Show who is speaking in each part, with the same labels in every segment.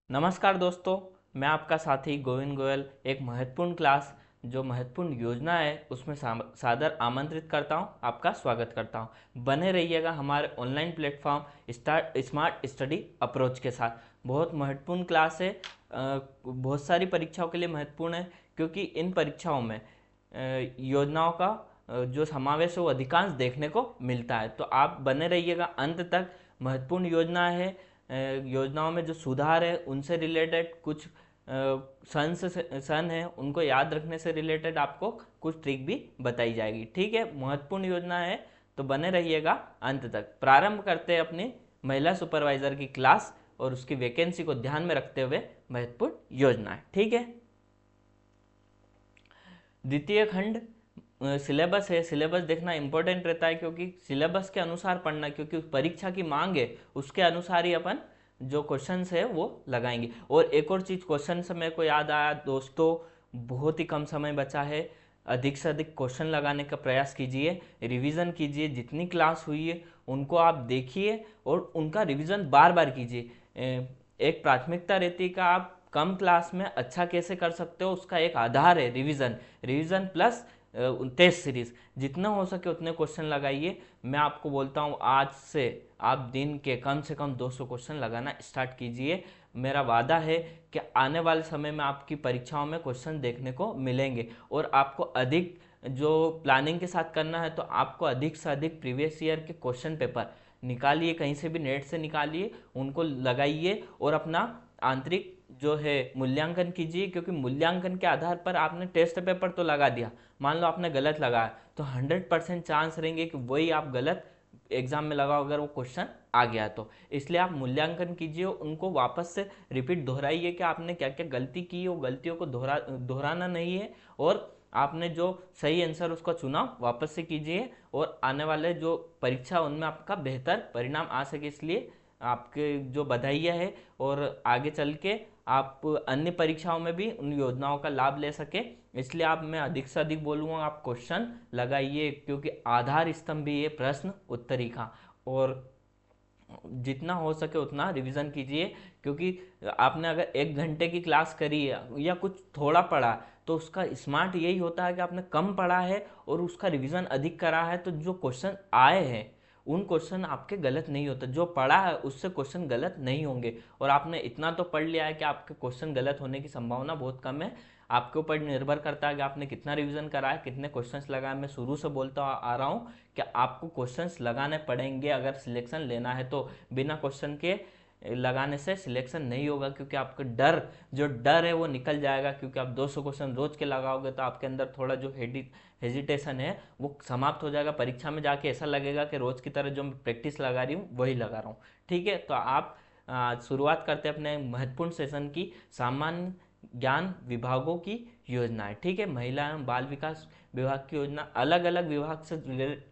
Speaker 1: नमस्कार दोस्तों, मैं आपका साथी गोविंद गोयल एक महत्वपूर्ण क्लास जो महत्वपूर्ण योजना है उसमें सादर आमंत्रित करता हूं, आपका स्वागत करता हूं। बने रहिएगा हमारे online platform smart study approach के साथ। बहुत महत्वपूर्ण क्लास है, बहुत सारी परीक्षाओं के लिए महत्वपूर्ण है क्योंकि इन परीक्षाओं में योजनाओं का जो समावेश है वो अधिकांश देखने को मिलता है। तो आप बने रहिएगा अंत तक। महत्वपूर्ण योजना है, योजनाओं में जो सुधार है उनसे रिलेटेड कुछ सन है उनको याद रखने से रिलेटेड आपको कुछ ट्रिक भी बताई जाएगी। ठीक है, महत्वपूर्ण योजना है तो बने रहिएगा अंत तक। प्रारंभ करते हैं अपनी महिला सुपरवाइजर की क्लास और उसकी वैकेंसी को ध्यान में रखते हुए महत्वपूर्ण योजना है। ठीक है, द्वितीय खंड सिलेबस है। सिलेबस देखना इंपॉर्टेंट रहता है क्योंकि सिलेबस के अनुसार पढ़ना, क्योंकि उस परीक्षा की मांग है उसके अनुसार ही अपन जो क्वेश्चंस है वो लगाएंगे। और एक और चीज़ क्वेश्चन से मेरे को याद आया दोस्तों, बहुत ही कम समय बचा है, अधिक से अधिक क्वेश्चन लगाने का प्रयास कीजिए, रिवीजन कीजिए। जितनी क्लास हुई है उनको आप देखिए और उनका रिवीजन बार बार कीजिए। एक प्राथमिकता रहती है कि आप कम क्लास में अच्छा कैसे कर सकते हो, उसका एक आधार है revision. Revision plus test series, जितना हो सके उतने क्वेश्चन लगाइए। मैं आपको बोलता हूँ आज से आप दिन के कम से कम 200 क्वेश्चन लगाना स्टार्ट कीजिए। मेरा वादा है कि आने वाले समय में आपकी परीक्षाओं में क्वेश्चन देखने को मिलेंगे और आपको अधिक जो प्लानिंग के साथ करना है तो आपको अधिक से अधिक प्रीवियस ईयर के क्वेश्चन पेपर निकालिए, कहीं से भी नेट से निकालिए, उनको लगाइए और अपना आंतरिक जो है मूल्यांकन कीजिए। क्योंकि मूल्यांकन के आधार पर आपने टेस्ट पेपर तो लगा दिया, मान लो आपने गलत लगाया तो 100% चांस रहेंगे कि वही आप गलत एग्जाम में लगाओ अगर वो क्वेश्चन आ गया तो। इसलिए आप मूल्यांकन कीजिए, उनको वापस से रिपीट दोहराइए कि आपने क्या क्या गलती की, वो गलतियों को दोहराना नहीं है और आपने जो सही आंसर उसका चुनाव वापस से कीजिए और आने वाले जो परीक्षा उनमें आपका बेहतर परिणाम आ सके। इसलिए आपके जो बधाइयाँ है और आगे चल के आप अन्य परीक्षाओं में भी उन योजनाओं का लाभ ले सके। इसलिए आप मैं अधिक से अधिक बोलूँगा आप क्वेश्चन लगाइए, क्योंकि आधार स्तंभ भी है प्रश्न उत्तरिका। और जितना हो सके उतना रिवीजन कीजिए, क्योंकि आपने अगर 1 घंटे की क्लास करी है या कुछ थोड़ा पढ़ा तो उसका स्मार्ट यही होता है कि आपने कम पढ़ा है और उसका रिवीजन अधिक करा है, तो जो क्वेश्चन आए हैं उन क्वेश्चन आपके गलत नहीं होते, जो पढ़ा है उससे क्वेश्चन गलत नहीं होंगे। और आपने इतना तो पढ़ लिया है कि आपके क्वेश्चन गलत होने की संभावना बहुत कम है। आपके ऊपर निर्भर करता है कि आपने कितना रिवीजन करा है, कितने क्वेश्चंस लगाए। मैं शुरू से बोलता आ रहा हूँ कि आपको क्वेश्चंस लगाने पड़ेंगे अगर सिलेक्शन लेना है तो। बिना क्वेश्चन के लगाने से सिलेक्शन नहीं होगा, क्योंकि आपका डर है वो निकल जाएगा। क्योंकि आप 200 क्वेश्चन रोज के लगाओगे तो आपके अंदर थोड़ा जो हेजिटेशन है वो समाप्त हो जाएगा। परीक्षा में जाके ऐसा लगेगा कि रोज की तरह जो मैं प्रैक्टिस लगा रही हूँ वही लगा रहा हूँ। ठीक है, तो आप शुरुआत करते हैं अपने महत्वपूर्ण सेशन की, सामान्य ज्ञान विभागों की योजनाएं। ठीक है, महिला एवं बाल विकास विभाग की योजना, अलग अलग विभाग से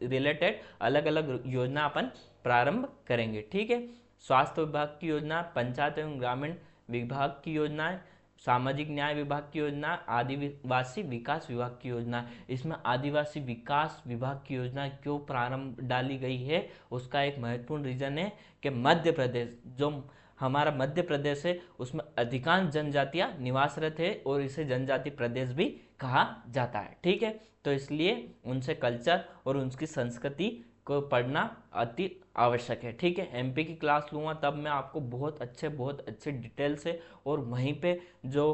Speaker 1: रिलेटेड अलग अलग योजना अपन प्रारंभ करेंगे। ठीक है, स्वास्थ्य विभाग की योजना, पंचायत एवं ग्रामीण विभाग की योजनाएं, सामाजिक न्याय विभाग की योजना, आदिवासी विकास विभाग की योजना। इसमें आदिवासी विकास विभाग की योजना क्यों प्रारंभ डाली गई है उसका एक महत्वपूर्ण रीजन है कि मध्य प्रदेश जो हमारा मध्य प्रदेश है उसमें अधिकांश जनजातियां निवासरत है और इसे जनजाति प्रदेश भी कहा जाता है। ठीक है, तो इसलिए उनसे कल्चर और उनकी संस्कृति को पढ़ना अति आवश्यक है। ठीक है, एमपी की क्लास लूँगा तब मैं आपको बहुत अच्छे डिटेल से और वहीं पे जो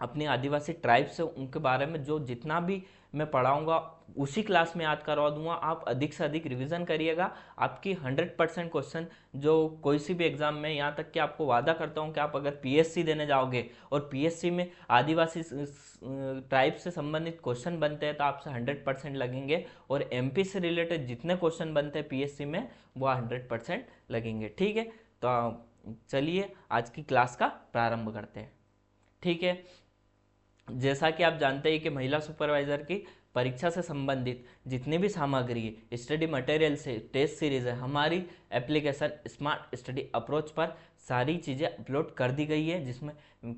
Speaker 1: अपनी आदिवासी ट्राइब्स है उनके बारे में जो जितना भी मैं पढ़ाऊंगा उसी क्लास में याद करवा दूंगा। आप अधिक से अधिक रिवीजन करिएगा, आपकी 100% क्वेश्चन जो कोई सी भी एग्जाम में, यहाँ तक कि आपको वादा करता हूँ कि आप अगर पीएससी देने जाओगे और पीएससी में आदिवासी ट्राइब से संबंधित क्वेश्चन बनते हैं तो आपसे 100% लगेंगे और एमपी से रिलेटेड जितने क्वेश्चन बनते हैं पीएससी में वो 100% लगेंगे। ठीक है, तो चलिए आज की क्लास का प्रारंभ करते हैं। ठीक है, जैसा कि आप जानते हैं कि महिला सुपरवाइजर की परीक्षा से संबंधित जितनी भी सामग्री है, स्टडी मटेरियल से टेस्ट सीरीज है, हमारी एप्लीकेशन स्मार्ट स्टडी अप्रोच पर सारी चीज़ें अपलोड कर दी गई है, जिसमें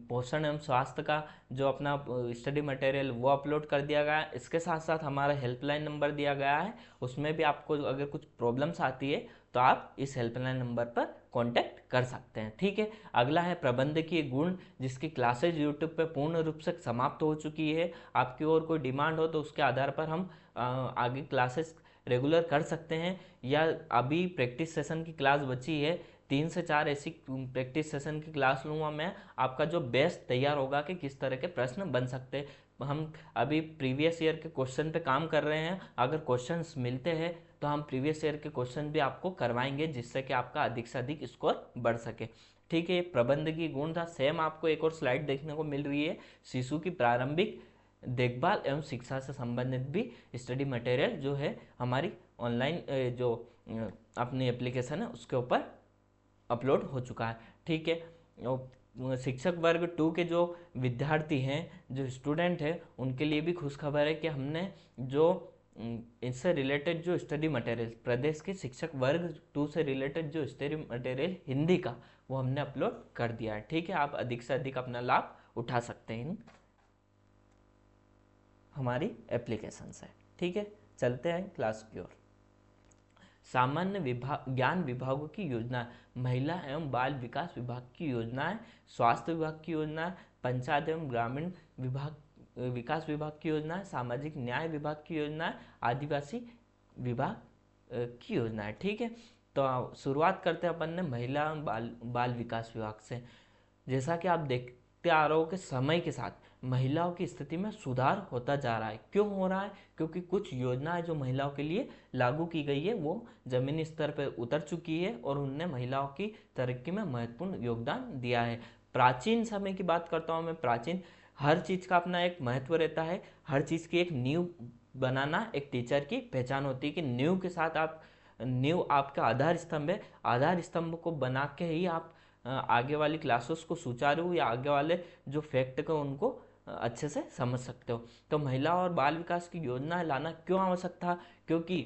Speaker 1: पोषण एवं स्वास्थ्य का जो अपना स्टडी मटेरियल वो अपलोड कर दिया गया है। इसके साथ साथ हमारा हेल्पलाइन नंबर दिया गया है, उसमें भी आपको अगर कुछ प्रॉब्लम्स आती है तो आप इस हेल्पलाइन नंबर पर कॉन्टैक्ट कर सकते हैं। ठीक है, अगला है प्रबंधकीय गुण, जिसकी क्लासेज यूट्यूब पे पूर्ण रूप से समाप्त हो चुकी है। आपकी और कोई डिमांड हो तो उसके आधार पर हम आगे क्लासेस रेगुलर कर सकते हैं, या अभी प्रैक्टिस सेशन की क्लास बची है, 3 से 4 ऐसी प्रैक्टिस सेशन की क्लास लूँगा मैं, आपका जो बेस्ट तैयार होगा कि किस तरह के प्रश्न बन सकते हैं। हम अभी प्रीवियस ईयर के क्वेश्चन पे काम कर रहे हैं, अगर क्वेश्चंस मिलते हैं तो हम प्रीवियस ईयर के क्वेश्चन भी आपको करवाएंगे, जिससे कि आपका अधिक से अधिक स्कोर बढ़ सके। ठीक है, प्रबंध की गुण था। सेम आपको एक और स्लाइड देखने को मिल रही है, शिशु की प्रारंभिक देखभाल एवं शिक्षा से संबंधित भी स्टडी मटेरियल जो है हमारी ऑनलाइन जो अपनी एप्लीकेशन है उसके ऊपर अपलोड हो चुका है। ठीक है, शिक्षक वर्ग 2 के जो विद्यार्थी हैं, जो स्टूडेंट हैं, उनके लिए भी खुशखबर है कि हमने जो इससे रिलेटेड जो स्टडी मटेरियल, प्रदेश के शिक्षक वर्ग 2 से रिलेटेड जो स्टडी मटेरियल हिंदी का, वो हमने अपलोड कर दिया है। ठीक है, आप अधिक से अधिक अपना लाभ उठा सकते हैं हमारी एप्लीकेशन से। ठीक है, चलते हैं क्लास की ओर। सामान्य विभाग, ज्ञान विभागों की योजना, महिला एवं बाल विकास विभाग की योजनाएं, स्वास्थ्य विभाग की योजना, पंचायत एवं ग्रामीण विभाग विकास विभाग की योजना, सामाजिक न्याय विभाग की योजना, आदिवासी विभाग की योजना है। ठीक है, तो शुरुआत करते हैं अपन ने महिला एवं बाल विकास विभाग से। जैसा कि आप देखते आ रहे हो कि समय के साथ महिलाओं की स्थिति में सुधार होता जा रहा है। क्यों हो रहा है? क्योंकि कुछ योजनाएं जो महिलाओं के लिए लागू की गई है वो जमीनी स्तर पर उतर चुकी है और उनने महिलाओं की तरक्की में महत्वपूर्ण योगदान दिया है। प्राचीन समय की बात करता हूँ मैं। प्राचीन, हर चीज़ का अपना एक महत्व रहता है, हर चीज़ की एक नींव बनाना एक टीचर की पहचान होती है कि नींव के साथ आप, नींव आपका आधार स्तंभ है, आधार स्तंभ को बना के ही आप आगे वाली क्लासेस को सुचारू या आगे वाले जो फैक्ट को उनको अच्छे से समझ सकते हो। तो महिला और बाल विकास की योजना लाना क्यों आवश्यक था? क्योंकि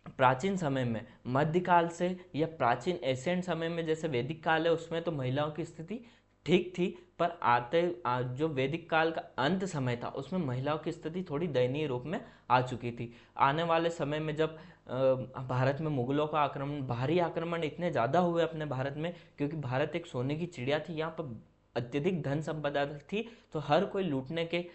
Speaker 1: प्राचीन समय में, मध्यकाल से या प्राचीन एशियन समय में जैसे वैदिक काल है उसमें तो महिलाओं की स्थिति ठीक थी, पर जो वैदिक काल का अंत समय था उसमें महिलाओं की स्थिति थोड़ी दयनीय रूप में आ चुकी थी। आने वाले समय में जब भारत में मुगलों का आक्रमण, भारी आक्रमण इतने ज़्यादा हुए अपने भारत में, क्योंकि भारत एक सोने की चिड़िया थी, यहाँ पर अत्यधिक धन संपदा थी, तो हर कोई लूटने के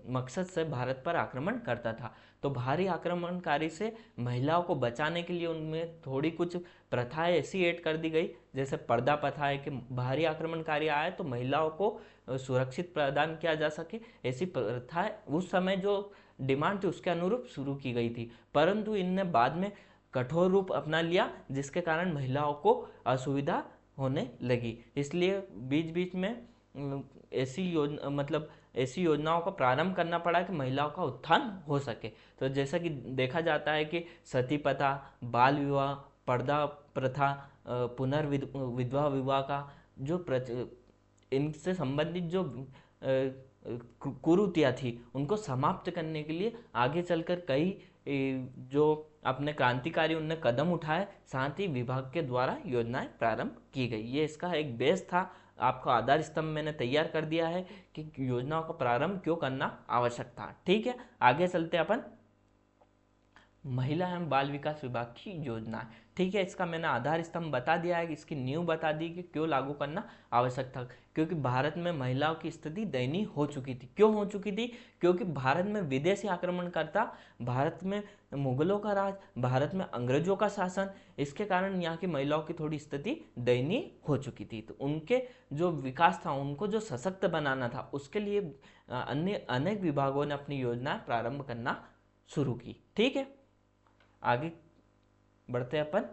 Speaker 1: मकसद से भारत पर आक्रमण करता था। तो भारी आक्रमणकारी से महिलाओं को बचाने के लिए उनमें थोड़ी कुछ प्रथाएं ऐसी ऐड कर दी गई, जैसे पर्दा प्रथा है कि भारी आक्रमणकारी आए तो महिलाओं को सुरक्षित प्रदान किया जा सके। ऐसी प्रथाएं उस समय जो डिमांड थी उसके अनुरूप शुरू की गई थी, परंतु इनने बाद में कठोर रूप अपना लिया, जिसके कारण महिलाओं को असुविधा होने लगी। इसलिए बीच बीच में ऐसी योजना, मतलब ऐसी योजनाओं का प्रारंभ करना पड़ा कि महिलाओं का उत्थान हो सके। तो जैसा कि देखा जाता है कि सती प्रथा, बाल विवाह, पर्दा प्रथा, पुनर्विधवा विवाह का जो इनसे संबंधित जो कुरीतियाँ थी उनको समाप्त करने के लिए आगे चलकर कई जो अपने क्रांतिकारी उनने कदम उठाए, साथ ही विभाग के द्वारा योजनाएं प्रारंभ की गई। ये इसका एक बेस था। आपका आधार स्तंभ मैंने तैयार कर दिया है कि योजनाओं का प्रारंभ क्यों करना आवश्यक था। ठीक है, आगे चलते अपन महिला एवं बाल विकास विभाग की योजना। ठीक है, इसका मैंने आधार स्तंभ बता दिया है, इसकी नींव बता दी कि क्यों लागू करना आवश्यक था। क्योंकि भारत में महिलाओं की स्थिति दयनीय हो चुकी थी। क्यों हो चुकी थी? क्योंकि भारत में विदेशी आक्रमणकर्ता, भारत में मुगलों का राज, भारत में अंग्रेजों का शासन, इसके कारण यहाँ की महिलाओं की थोड़ी स्थिति दयनीय हो चुकी थी। तो उनके जो विकास था, उनको जो सशक्त बनाना था, उसके लिए अन्य अनेक विभागों ने अपनी योजना प्रारंभ करना शुरू की। ठीक है, आगे बढ़ते हैं अपन।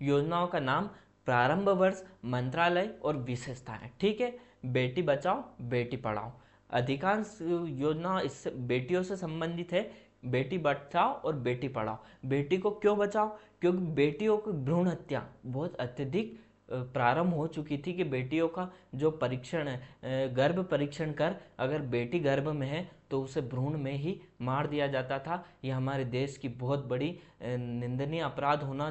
Speaker 1: योजनाओं का नाम, प्रारंभ वर्ष, मंत्रालय और विशेषताएं। ठीक है, बेटी बचाओ बेटी पढ़ाओ। अधिकांश योजना इससे बेटियों से संबंधित है। बेटी बचाओ और बेटी पढ़ाओ। बेटी को क्यों बचाओ? क्योंकि बेटियों की भ्रूण हत्या बहुत अत्यधिक प्रारंभ हो चुकी थी कि बेटियों का जो परीक्षण है, गर्भ परीक्षण कर अगर बेटी गर्भ में है तो उसे भ्रूण में ही मार दिया जाता था। यह हमारे देश की बहुत बड़ी निंदनीय अपराध होना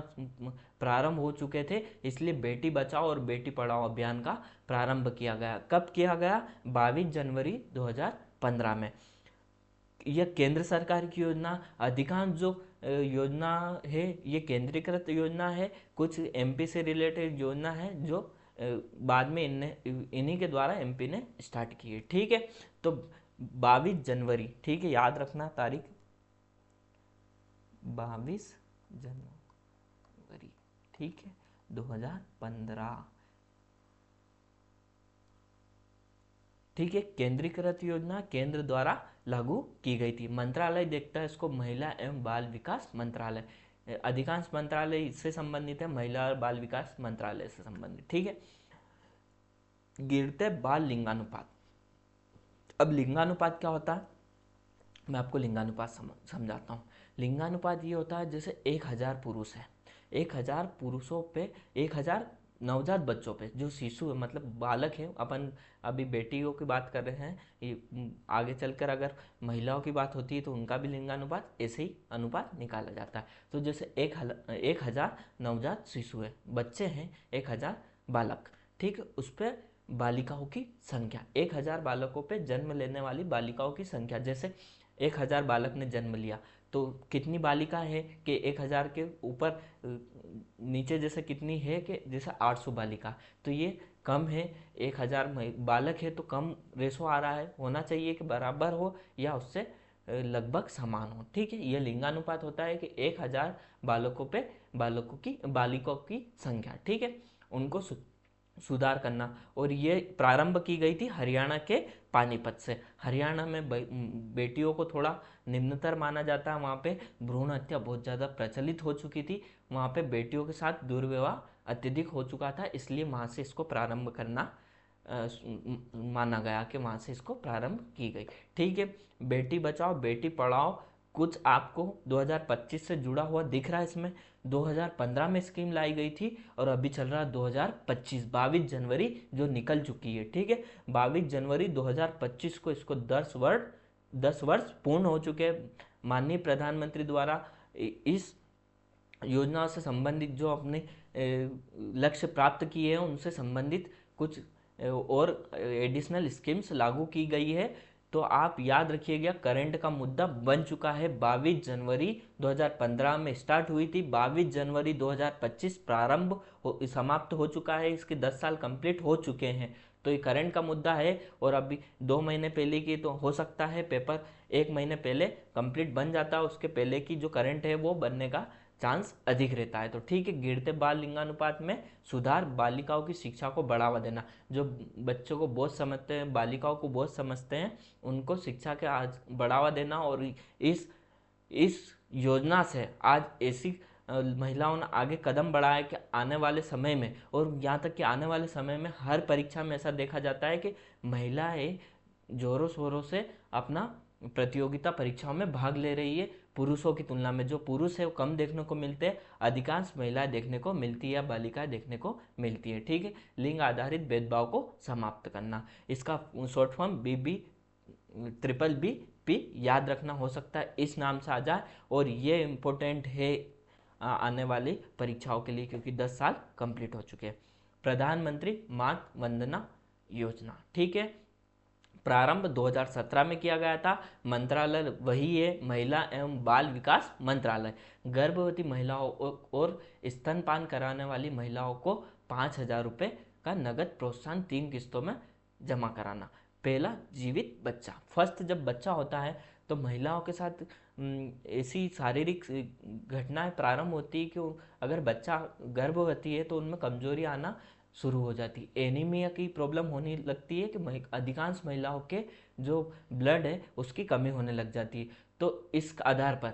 Speaker 1: प्रारंभ हो चुके थे। इसलिए बेटी बचाओ और बेटी पढ़ाओ अभियान का प्रारंभ किया गया। कब किया गया? 22 जनवरी 2015 में। यह केंद्र सरकार की योजना। अधिकांश जो योजना है ये केंद्रीकृत योजना है, कुछ एमपी से रिलेटेड योजना है जो बाद में इन्हीं के द्वारा एमपी ने स्टार्ट की है। ठीक है, तो 22 जनवरी, ठीक है, याद रखना तारीख 22 जनवरी, ठीक है, 2015। ठीक है, केंद्रीकृत योजना केंद्र द्वारा लागू की गई थी। मंत्रालय देखता है इसको महिला एवं बाल विकास मंत्रालय। अधिकांश मंत्रालय इससे संबंधित है, महिला और बाल विकास मंत्रालय से संबंधित। ठीक है, गिरते बाल लिंगानुपात। अब लिंगानुपात क्या होता है, मैं आपको लिंगानुपात समझाता हूँ। लिंगानुपात ये होता है जैसे 1000 पुरुष है, 1000 पुरुषों पे 1000 नवजात बच्चों पे, जो शिशु है मतलब बालक है, अपन अभी बेटियों की बात कर रहे हैं, ये आगे चलकर अगर महिलाओं की बात होती है तो उनका भी लिंगानुपात ऐसे ही अनुपात निकाला जाता है। तो जैसे 1000 नवजात शिशु है, बच्चे हैं 1000 बालक, ठीक है, उस पर बालिकाओं की संख्या, 1000 बालकों पे जन्म लेने वाली बालिकाओं की संख्या, जैसे 1000 बालक ने जन्म लिया तो कितनी बालिका है कि 1000 के ऊपर नीचे जैसे कितनी है कि जैसे 800 बालिका, तो ये कम है। 1000 बालक है तो कम रेशो आ रहा है, होना चाहिए कि बराबर हो या उससे लगभग समान हो। ठीक है, यह लिंगानुपात होता है कि 1000 बालकों पे बालिकाओं की संख्या, ठीक है, उनको सुधार करना। और ये प्रारंभ की गई थी हरियाणा के पानीपत से। हरियाणा में बेटियों को थोड़ा निम्नतर माना जाता है, वहाँ पे भ्रूण हत्या बहुत ज़्यादा प्रचलित हो चुकी थी, वहाँ पे बेटियों के साथ दुर्व्यवहार अत्यधिक हो चुका था, इसलिए वहाँ से इसको प्रारंभ करना माना गया कि वहाँ से इसको प्रारंभ की गई। ठीक है, बेटी बचाओ बेटी पढ़ाओ कुछ आपको 2025 से जुड़ा हुआ दिख रहा है इसमें। 2015 में स्कीम लाई गई थी और अभी चल रहा है 2025, 22 जनवरी जो निकल चुकी है। ठीक है, 22 जनवरी 2025 को इसको 10 वर्ष पूर्ण हो चुके हैं। माननीय प्रधानमंत्री द्वारा इस योजना से संबंधित जो अपने लक्ष्य प्राप्त किए हैं उनसे संबंधित कुछ और एडिशनल स्कीम्स लागू की गई है। तो आप याद रखिएगा, करंट का मुद्दा बन चुका है। 22 जनवरी 2015 में स्टार्ट हुई थी, 22 जनवरी 2025 समाप्त हो चुका है, इसके 10 साल कंप्लीट हो चुके हैं। तो ये करंट का मुद्दा है और अभी 2 महीने पहले की तो हो सकता है पेपर 1 महीने पहले कंप्लीट बन जाता है, उसके पहले की जो करंट है वो बनने का चांस अधिक रहता है। तो ठीक है, गिरते बाल लिंगानुपात में सुधार, बालिकाओं की शिक्षा को बढ़ावा देना। जो बच्चों को बोझ समझते हैं, बालिकाओं को बोझ समझते हैं, उनको शिक्षा के आज बढ़ावा देना। और इस योजना से आज ऐसी महिलाओं ने आगे कदम बढ़ाया है कि आने वाले समय में, और यहाँ तक कि आने वाले समय में हर परीक्षा में ऐसा देखा जाता है कि महिलाएं जोरों शोरों से अपना प्रतियोगिता परीक्षाओं में भाग ले रही है। पुरुषों की तुलना में जो पुरुष है वो कम देखने को मिलते हैं, अधिकांश महिलाएं देखने को मिलती है या बालिकाएं देखने को मिलती है। ठीक है, लिंग आधारित भेदभाव को समाप्त करना, इसका शॉर्ट फॉर्म BBBBP याद रखना, हो सकता है इस नाम से आ जाए। और ये इम्पोर्टेंट है आने वाली परीक्षाओं के लिए क्योंकि 10 साल कंप्लीट हो चुके हैं। प्रधानमंत्री मातृ वंदना योजना, ठीक है, प्रारंभ 2017 में किया गया था। मंत्रालय वही है, महिला एवं बाल विकास मंत्रालय। गर्भवती महिलाओं और स्तनपान कराने वाली महिलाओं को 5,000 रुपये का नगद प्रोत्साहन 3 किस्तों में जमा कराना। पहला जीवित बच्चा, फर्स्ट जब बच्चा होता है तो महिलाओं के साथ ऐसी शारीरिक घटनाएं प्रारंभ होती है कि अगर बच्चा गर्भवती है तो उनमें कमजोरी आना शुरू हो जाती है, एनीमिया की प्रॉब्लम होने लगती है कि अधिकांश महिलाओं के जो ब्लड है उसकी कमी होने लग जाती है। तो इस आधार पर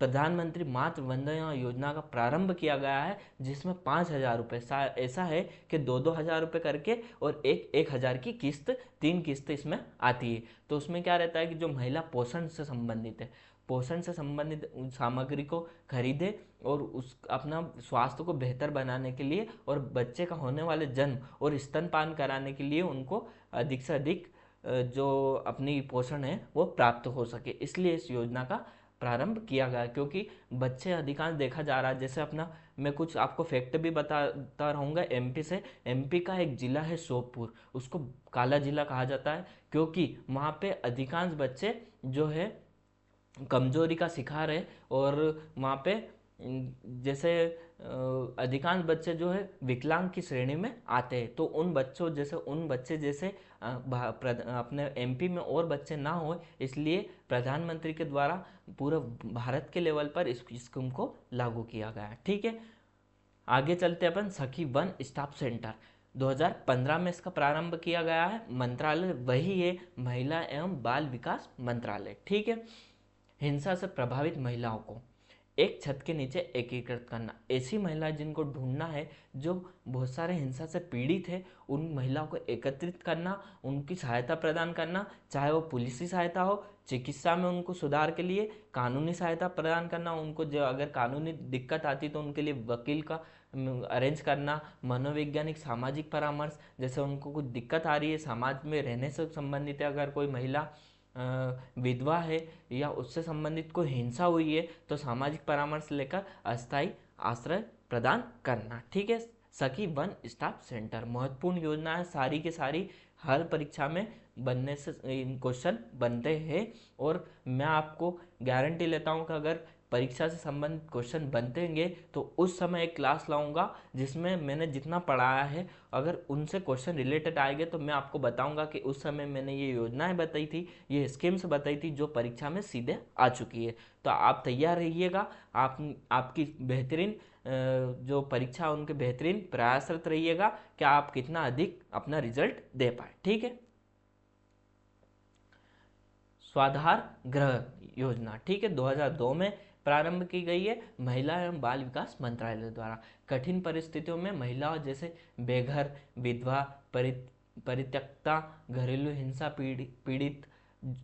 Speaker 1: प्रधानमंत्री मातृ वंदना योजना का प्रारंभ किया गया है, जिसमें 5,000 रुपये, ऐसा है कि 2-2 हज़ार रुपये करके और 1-1 हज़ार की किस्त, 3 किस्त इसमें आती है। तो उसमें क्या रहता है कि जो महिला पोषण से संबंधित है, पोषण से संबंधित सामग्री को खरीदे और उस अपना स्वास्थ्य को बेहतर बनाने के लिए और बच्चे का होने वाले जन्म और स्तनपान कराने के लिए उनको अधिक से अधिक जो अपनी पोषण है वो प्राप्त हो सके, इसलिए इस योजना का प्रारंभ किया गया। क्योंकि बच्चे अधिकांश देखा जा रहा है, जैसे अपना मैं कुछ आपको फैक्ट भी बताता रहूँगा एमपी से। एमपी का एक जिला है सोपोर, उसको काला जिला कहा जाता है क्योंकि वहाँ पे अधिकांश बच्चे जो है कमजोरी का शिकार है और वहाँ पे जैसे अधिकांश बच्चे जो है विकलांग की श्रेणी में आते हैं, तो उन बच्चे जैसे अपने एमपी में और बच्चे ना हो, इसलिए प्रधानमंत्री के द्वारा पूरे भारत के लेवल पर इस स्कीम को लागू किया गया है। ठीक है, आगे चलते अपन सखी वन स्टॉप सेंटर 2015 में इसका प्रारंभ किया गया है। मंत्रालय वही है, महिला एवं बाल विकास मंत्रालय। ठीक है, हिंसा से प्रभावित महिलाओं को एक छत के नीचे एकीकृत करना। ऐसी महिलाएं जिनको ढूंढना है जो बहुत सारे हिंसा से पीड़ित है, उन महिलाओं को एकत्रित करना, उनकी सहायता प्रदान करना, चाहे वो पुलिसी सहायता हो, चिकित्सा में उनको सुधार के लिए कानूनी सहायता प्रदान करना, उनको जो अगर कानूनी दिक्कत आती तो उनके लिए वकील का अरेंज करना, मनोवैज्ञानिक सामाजिक परामर्श, जैसे उनको कुछ दिक्कत आ रही है समाज में रहने से संबंधित है, अगर कोई महिला विधवा है या उससे संबंधित कोई हिंसा हुई है तो सामाजिक परामर्श लेकर अस्थायी आश्रय प्रदान करना। ठीक है, सखी वन स्टॉप सेंटर महत्वपूर्ण योजना है, सारी के सारी हर परीक्षा में बनने से क्वेश्चन बनते हैं और मैं आपको गारंटी लेता हूं कि अगर परीक्षा से संबंधित क्वेश्चन बनते होंगे तो उस समय एक क्लास लाऊंगा जिसमें मैंने जितना पढ़ाया है, अगर उनसे क्वेश्चन रिलेटेड आएंगे तो मैं आपको बताऊंगा कि उस समय मैंने ये योजनाएं बताई थी, ये स्कीम्स बताई थी जो परीक्षा में सीधे आ चुकी है। तो आप तैयार रहिएगा, आपकी बेहतरीन जो परीक्षा उनके बेहतरीन प्रयासरत रहिएगा कि आप कितना अधिक अपना रिजल्ट दे पाए। ठीक है, स्वाधार गृह योजना, ठीक है, 2002 में प्रारंभ की गई है महिला एवं बाल विकास मंत्रालय द्वारा। कठिन परिस्थितियों में महिलाओं जैसे बेघर, विधवा, परित्यक्ता, घरेलू हिंसा पीड़ित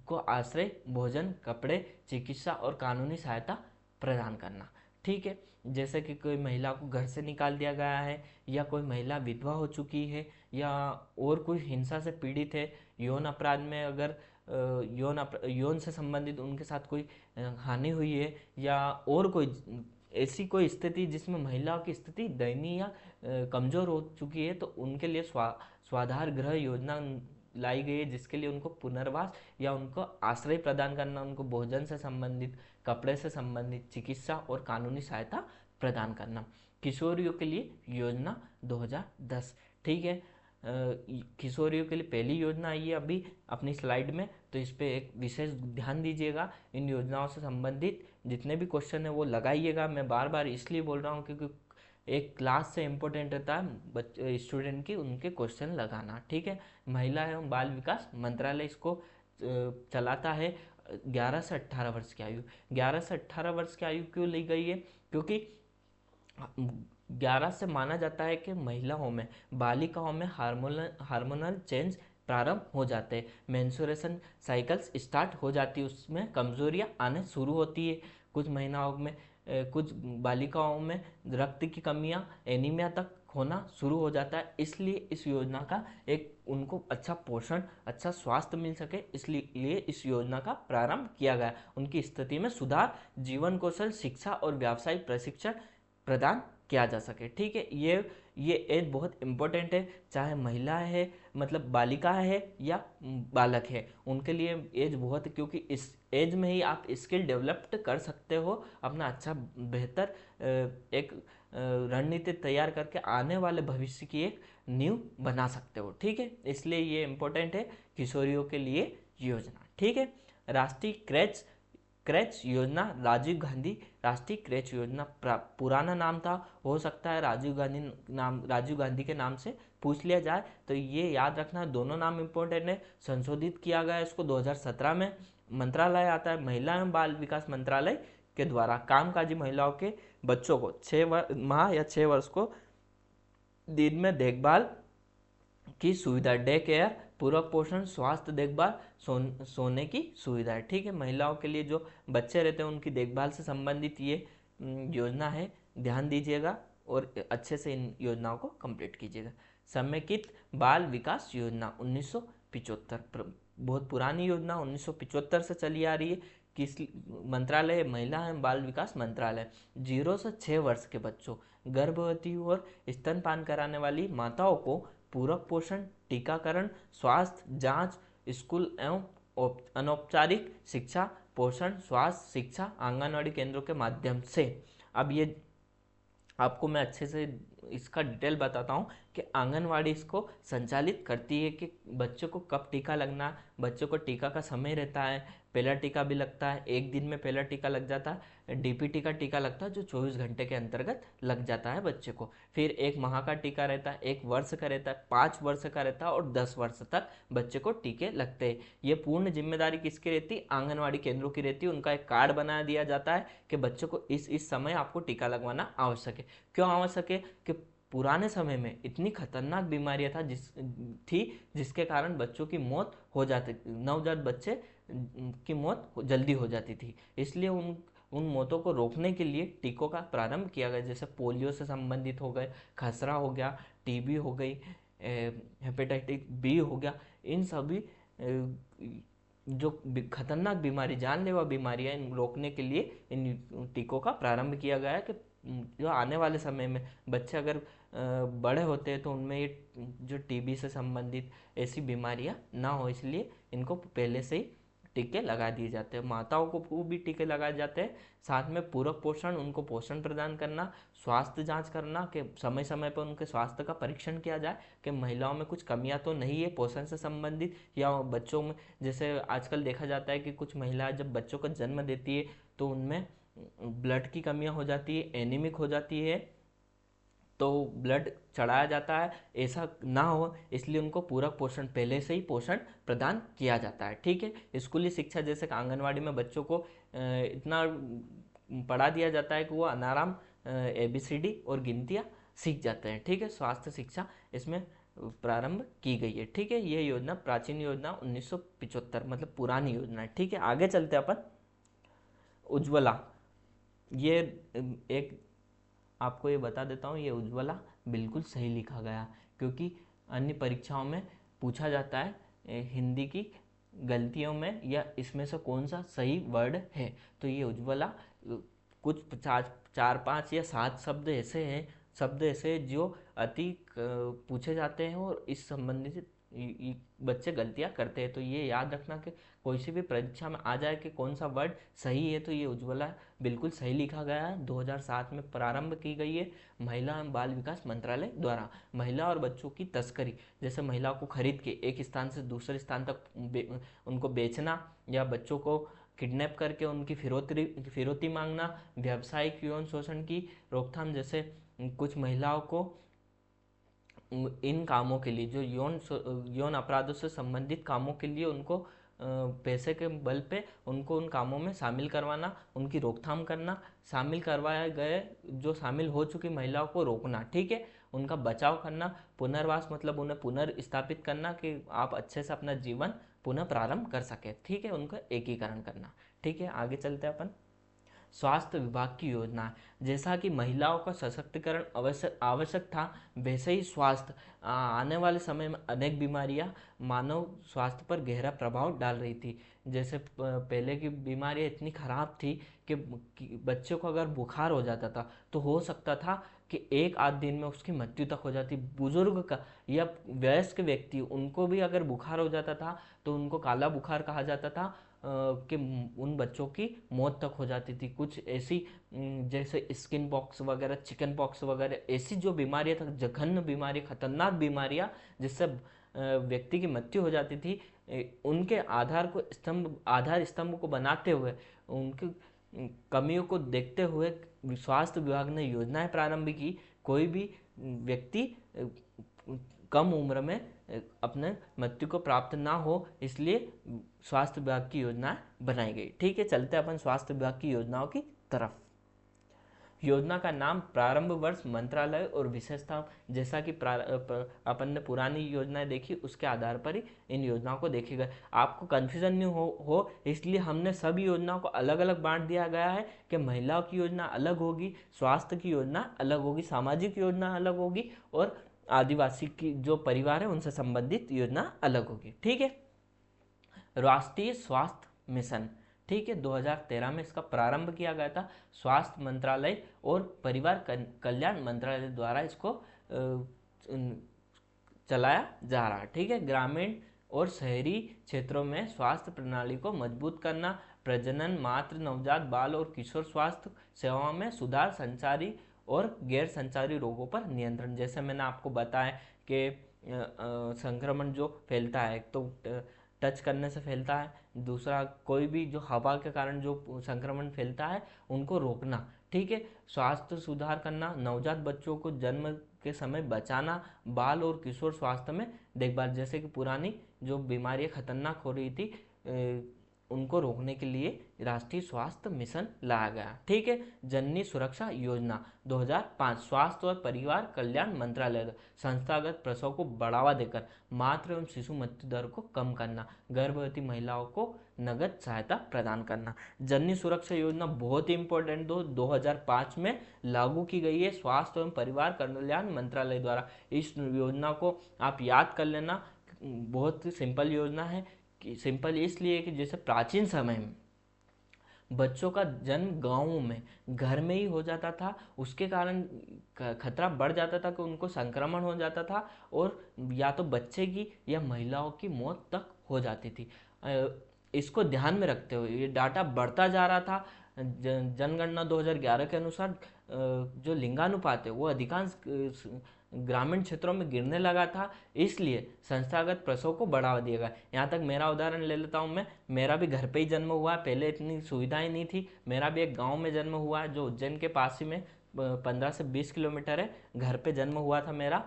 Speaker 1: को आश्रय, भोजन, कपड़े, चिकित्सा और कानूनी सहायता प्रदान करना। ठीक है, जैसे कि कोई महिला को घर से निकाल दिया गया है या कोई महिला विधवा हो चुकी है या और कोई हिंसा से पीड़ित है, यौन अपराध में अगर यौन से संबंधित उनके साथ कोई हानि हुई है या और कोई ऐसी कोई स्थिति जिसमें महिलाओं की स्थिति दयनीय या कमजोर हो चुकी है, तो उनके लिए स्वाधार गृह योजना लाई गई है, जिसके लिए उनको पुनर्वास या उनको आश्रय प्रदान करना, उनको भोजन से संबंधित, कपड़े से संबंधित, चिकित्सा और कानूनी सहायता प्रदान करना। किशोरियों के लिए योजना 2010। ठीक है, किशोरियों के लिए पहली योजना आई है अभी अपनी स्लाइड में, तो इस पर एक विशेष ध्यान दीजिएगा। इन योजनाओं से संबंधित जितने भी क्वेश्चन है वो लगाइएगा। मैं बार बार इसलिए बोल रहा हूँ क्योंकि एक क्लास से इम्पोर्टेंट रहता है स्टूडेंट की उनके क्वेश्चन लगाना। ठीक है, महिला एवं बाल विकास मंत्रालय इसको चलाता है। 11 से 18 वर्ष की आयु, 11 से 18 वर्ष की आयु क्यों ली गई है? क्योंकि 11 से माना जाता है कि महिलाओं में, बालिकाओं में हार्मोनल चेंज प्रारंभ हो जाते हैं, मेंस्ट्रुएशन साइकिल्स स्टार्ट हो जाती है, उसमें कमजोरियां आने शुरू होती है। कुछ महिलाओं में कुछ बालिकाओं में रक्त की कमियां, एनीमिया तक होना शुरू हो जाता है। इसलिए इस योजना का एक उनको अच्छा पोषण, अच्छा स्वास्थ्य मिल सके, इसलिए इस योजना का प्रारंभ किया गया। उनकी स्थिति में सुधार, जीवन कौशल, शिक्षा और व्यावसायिक प्रशिक्षण प्रदान किया जा सके। ठीक है, ये एज बहुत इंपॉर्टेंट है, चाहे महिला है मतलब बालिका है या बालक है, उनके लिए एज बहुत, क्योंकि इस एज में ही आप स्किल डेवलप्ड कर सकते हो, अपना अच्छा बेहतर एक रणनीति तैयार करके आने वाले भविष्य की एक नींव बना सकते हो। ठीक है, इसलिए ये इंपॉर्टेंट है किशोरियों के लिए योजना। ठीक है, राष्ट्रीय क्रैच योजना, राजीव गांधी राष्ट्रीय क्रैच योजना पुराना नाम था, हो सकता है राजीव गांधी के नाम से पूछ लिया जाए, तो ये याद रखना, दोनों नाम इंपॉर्टेंट है। संशोधित किया गया इसको 2017 में। मंत्रालय आता है महिला एवं बाल विकास मंत्रालय के द्वारा। कामकाजी महिलाओं के बच्चों को 6 माह या 6 वर्ष को दिन में देखभाल की सुविधा, डे केयर, पूरक पोषण, स्वास्थ्य देखभाल, सोने की सुविधा है। ठीक है, महिलाओं के लिए जो बच्चे रहते हैं उनकी देखभाल से संबंधित ये योजना है, ध्यान दीजिएगा और अच्छे से इन योजनाओं को कंप्लीट कीजिएगा। समेकित बाल विकास योजना 1975, बहुत पुरानी योजना 1975 से चली आ रही है। किस मंत्रालय? महिला एवं बाल विकास मंत्रालय। 0 से 6 वर्ष के बच्चों, गर्भवती और स्तनपान कराने वाली माताओं को पूरक पोषण, टीकाकरण, स्वास्थ्य जांच, स्कूल एवं अनौपचारिक शिक्षा, पोषण, स्वास्थ्य, शिक्षा आंगनवाड़ी केंद्रों के माध्यम से। अब ये आपको मैं अच्छे से इसका डिटेल बताता हूँ कि आंगनवाड़ी इसको संचालित करती है कि बच्चों को कब टीका लगना, बच्चों को टीका का समय रहता है, पहला टीका भी लगता है, एक दिन में पहला टीका लग जाता है, डीपीटी का टीका लगता है जो 24 घंटे के अंतर्गत लग जाता है बच्चे को, फिर 1 माह का टीका रहता है, 1 वर्ष का रहता है, 5 वर्ष का रहता है और 10 वर्ष तक बच्चे को टीके लगते हैं। ये पूर्ण जिम्मेदारी किसकी रहती है? आंगनवाड़ी केंद्रों की रहती है। उनका एक कार्ड बना दिया जाता है कि बच्चों को इस समय आपको टीका लगवाना आवश्यक है। क्यों आवश्यक है? कि पुराने समय में इतनी खतरनाक बीमारियां जिसके कारण बच्चों की मौत हो जाती, नवजात बच्चे की मौत जल्दी हो जाती थी। इसलिए उन मौतों को रोकने के लिए टीकों का प्रारंभ किया गया, जैसे पोलियो से संबंधित हो गए, खसरा हो गया, टीबी हो गई, हेपेटाइटिस बी हो गया। इन सभी जो खतरनाक बीमारी, जानलेवा बीमारियां, इन रोकने के लिए इन टीकों का प्रारंभ किया गया है कि जो आने वाले समय में बच्चे अगर बड़े होते हैं तो उनमें ये जो टीबी से संबंधित ऐसी बीमारियां ना हो, इसलिए इनको पहले से ही टीके लगा दिए जाते हैं। माताओं को भी टीके लगाए जाते हैं। साथ में पूरक पोषण, उनको पोषण प्रदान करना, स्वास्थ्य जांच करना कि समय समय पर उनके स्वास्थ्य का परीक्षण किया जाए कि महिलाओं में कुछ कमियां तो नहीं है पोषण से संबंधित, या बच्चों में जैसे आजकल देखा जाता है कि कुछ महिलाएं जब बच्चों को जन्म देती है तो उनमें ब्लड की कमियां हो जाती है, एनीमिक हो जाती है, तो ब्लड चढ़ाया जाता है। ऐसा ना हो इसलिए उनको पूरक पोषण, पहले से ही पोषण प्रदान किया जाता है। ठीक है। स्कूली शिक्षा, जैसे कि आंगनवाड़ी में बच्चों को इतना पढ़ा दिया जाता है कि वो अनाराम ABCD और गिनतियाँ सीख जाते हैं। ठीक है। स्वास्थ्य शिक्षा इसमें प्रारंभ की गई है। ठीक है। ये योजना प्राचीन योजना 1975, मतलब पुरानी योजना है। ठीक है। आगे चलते हैं अपन। उज्ज्वला, ये एक आपको ये बता देता हूँ, ये उज्ज्वला बिल्कुल सही लिखा गया, क्योंकि अन्य परीक्षाओं में पूछा जाता है हिंदी की गलतियों में या इसमें से कौन सा सही वर्ड है। तो ये उज्ज्वला कुछ 4, 5 या 7 शब्द ऐसे जो अति पूछे जाते हैं और इस संबंधित बच्चे गलतियां करते हैं। तो ये याद रखना कि कोई सी भी परीक्षा में आ जाए कि कौन सा वर्ड सही है, तो ये उज्ज्वला बिल्कुल सही लिखा गया है। 2007 में प्रारंभ की गई है महिला एवं बाल विकास मंत्रालय द्वारा। महिला और बच्चों की तस्करी, जैसे महिलाओं को खरीद के एक स्थान से दूसरे स्थान तक उनको बेचना या बच्चों को किडनैप करके उनकी फिरौती मांगना, व्यावसायिक यौन शोषण की रोकथाम, जैसे कुछ महिलाओं को इन कामों के लिए, जो यौन अपराधों से संबंधित कामों के लिए उनको पैसे के बल पे उनको उन कामों में शामिल करवाना, उनकी रोकथाम करना, शामिल करवाए गए जो शामिल हो चुकी महिलाओं को रोकना। ठीक है। उनका बचाव करना, पुनर्वास मतलब उन्हें पुनर्स्थापित करना कि आप अच्छे से अपना जीवन पुनः प्रारंभ कर सके। ठीक है। उनका एकीकरण करना। ठीक है। आगे चलते हैं अपन। स्वास्थ्य विभाग की योजना, जैसा कि महिलाओं का सशक्तिकरण आवश्यक था, वैसे ही स्वास्थ्य आने वाले समय में अनेक बीमारियां मानव स्वास्थ्य पर गहरा प्रभाव डाल रही थी। जैसे पहले की बीमारियां इतनी खराब थी कि बच्चे को अगर बुखार हो जाता था तो हो सकता था कि 1 आध दिन में उसकी मृत्यु तक हो जाती। बुजुर्ग का या वयस्क व्यक्ति, उनको भी अगर बुखार हो जाता था तो उनको काला बुखार कहा जाता था कि उन बच्चों की मौत तक हो जाती थी। कुछ ऐसी जैसे स्किन पॉक्स वगैरह, चिकन पॉक्स वगैरह, ऐसी जो बीमारियां था, जघन्य बीमारी, खतरनाक बीमारियां जिससे व्यक्ति की मृत्यु हो जाती थी, उनके आधार स्तंभ को बनाते हुए, उनकी कमियों को देखते हुए स्वास्थ्य विभाग ने योजनाएं प्रारंभ की। कोई भी व्यक्ति कम उम्र में अपने मृत्यु को प्राप्त ना हो, इसलिए स्वास्थ्य विभाग की योजना बनाई गई। ठीक है। चलते अपन स्वास्थ्य विभाग की योजनाओं की तरफ। योजना का नाम, प्रारंभ वर्ष, मंत्रालय और विशेषता, जैसा कि अपन ने पुरानी योजनाएं देखी उसके आधार पर ही इन योजनाओं को देखेगा। आपको कन्फ्यूजन नहीं हो इसलिए हमने सभी योजनाओं को अलग अलग बांट दिया गया है कि महिलाओं की योजना अलग होगी, स्वास्थ्य की योजना अलग होगी, सामाजिक योजना अलग होगी और आदिवासी की जो परिवार है उनसे संबंधित योजना अलग होगी। ठीक है। राष्ट्रीय स्वास्थ्य मिशन, ठीक है, 2013 में इसका प्रारंभ किया गया था। स्वास्थ्य मंत्रालय और परिवार कल्याण मंत्रालय द्वारा इसको चलाया जा रहा है। ठीक है। ग्रामीण और शहरी क्षेत्रों में स्वास्थ्य प्रणाली को मजबूत करना, प्रजनन, मातृ, नवजात, बाल और किशोर स्वास्थ्य सेवाओं में सुधार, संचारी और गैर संचारी रोगों पर नियंत्रण। जैसे मैंने आपको बताया कि संक्रमण जो फैलता है, तो टच करने से फैलता है, दूसरा कोई भी जो हवा के कारण जो संक्रमण फैलता है उनको रोकना, ठीक है। स्वास्थ्य सुधार करना, नवजात बच्चों को जन्म के समय बचाना, बाल और किशोर स्वास्थ्य में देखभाल, जैसे कि पुरानी जो बीमारियां खतरनाक हो रही थी उनको रोकने के लिए राष्ट्रीय स्वास्थ्य मिशन लाया गया, ठीक है। जननी सुरक्षा योजना 2005 स्वास्थ्य और परिवार कल्याण मंत्रालय, संस्थागत प्रसव को बढ़ावा देकर मातृ एवं शिशु मृत्यु दर को कम करना, गर्भवती महिलाओं को नगद सहायता प्रदान करना। जननी सुरक्षा योजना बहुत ही इंपॉर्टेंट 2005 में लागू की गई है स्वास्थ्य एवं परिवार कल्याण मंत्रालय द्वारा। इस योजना को आप याद कर लेना, बहुत सिंपल योजना है। सिंपल इसलिए कि जैसे प्राचीन समय में बच्चों का जन्म गांवों में घर में ही हो जाता था, उसके कारण खतरा बढ़ जाता था कि उनको संक्रमण हो जाता था और या तो बच्चे की या महिलाओं की मौत तक हो जाती थी। इसको ध्यान में रखते हुए ये डाटा बढ़ता जा रहा था। जनगणना 2011 के अनुसार जो लिंगानुपात है वो अधिकांश ग्रामीण क्षेत्रों में गिरने लगा था, इसलिए संस्थागत प्रसव को बढ़ावा दिया गया। यहाँ तक मेरा उदाहरण ले लेता हूँ मैं, मेरा भी घर पे ही जन्म हुआ है, पहले इतनी सुविधाएं नहीं थी। मेरा भी एक गांव में जन्म हुआ है जो उज्जैन के पास ही में 15 से 20 किलोमीटर है, घर पे जन्म हुआ था मेरा।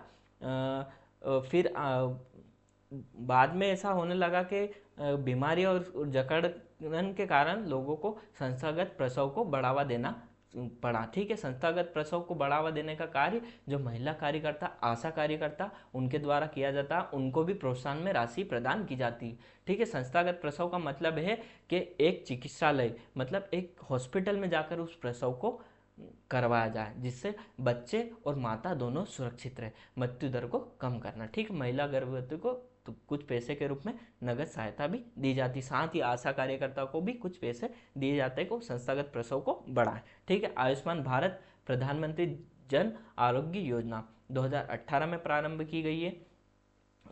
Speaker 1: फिर बाद में ऐसा होने लगा कि बीमारी और जकड़न के कारण लोगों को संस्थागत प्रसव को बढ़ावा देना पड़ा, ठीक है। संस्थागत प्रसव को बढ़ावा देने का कार्य जो महिला कार्यकर्ता, आशा कार्यकर्ता उनके द्वारा किया जाता है, उनको भी प्रोत्साहन में राशि प्रदान की जाती है, ठीक है। संस्थागत प्रसव का मतलब है कि एक चिकित्सालय मतलब एक हॉस्पिटल में जाकर उस प्रसव को करवाया जाए, जिससे बच्चे और माता दोनों सुरक्षित रहे, मृत्यु दर को कम करना, ठीक। महिला गर्भवती को तो कुछ पैसे के रूप में नगद सहायता भी दी जाती, साथ ही आशा कार्यकर्ता को भी कुछ पैसे दिए जाते हैं को संस्थागत प्रसव को बढ़ाए, ठीक है। आयुष्मान भारत प्रधानमंत्री जन आरोग्य योजना 2018 में प्रारंभ की गई है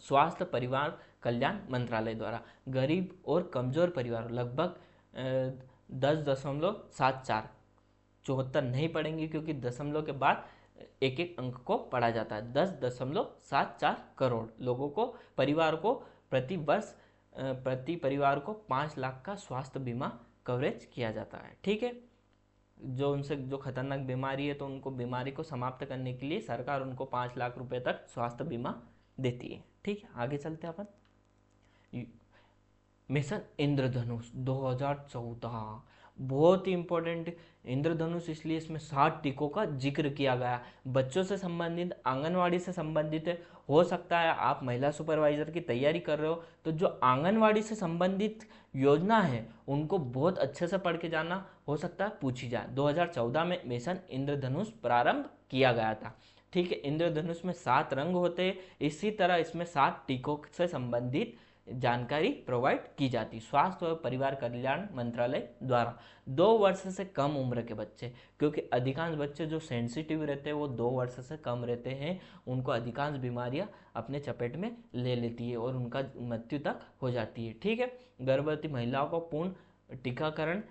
Speaker 1: स्वास्थ्य परिवार कल्याण मंत्रालय द्वारा। गरीब और कमजोर परिवार लगभग 10.74 74 नहीं पढ़ेंगे क्योंकि दशमलव के बाद एक एक अंक को पढ़ा जाता है। 10.74 करोड़ लोगों को, परिवार को प्रति वर्ष प्रति परिवार को 5 लाख का स्वास्थ्य बीमा कवरेज किया जाता है, ठीक है। जो उनसे जो खतरनाक बीमारी है तो उनको बीमारी को समाप्त करने के लिए सरकार उनको 5 लाख रुपए तक स्वास्थ्य बीमा देती है, ठीक है। आगे चलते हैं अपन। मिशन इंद्रधनुष 2014 बहुत ही इंपॉर्टेंट इंद्रधनुष, इसलिए इसमें 60 टीकों का जिक्र किया गया। बच्चों से संबंधित, आंगनवाड़ी से संबंधित है। हो सकता है आप महिला सुपरवाइजर की तैयारी कर रहे हो तो जो आंगनवाड़ी से संबंधित योजना है उनको बहुत अच्छे से पढ़ के जाना, हो सकता है पूछी जाए। 2014 में मिशन इंद्रधनुष प्रारंभ किया गया था, ठीक है। इंद्रधनुष में 7 रंग होते हैं, इसी तरह इसमें 7 टीकों से संबंधित जानकारी प्रोवाइड की जाती। स्वास्थ्य और परिवार कल्याण मंत्रालय द्वारा 2 वर्ष से कम उम्र के बच्चे, क्योंकि अधिकांश बच्चे जो सेंसिटिव रहते हैं वो 2 वर्ष से कम रहते हैं, उनको अधिकांश बीमारियां अपने चपेट में ले लेती है और उनका मृत्यु तक हो जाती है, ठीक है। गर्भवती महिलाओं को पूर्ण टीकाकरण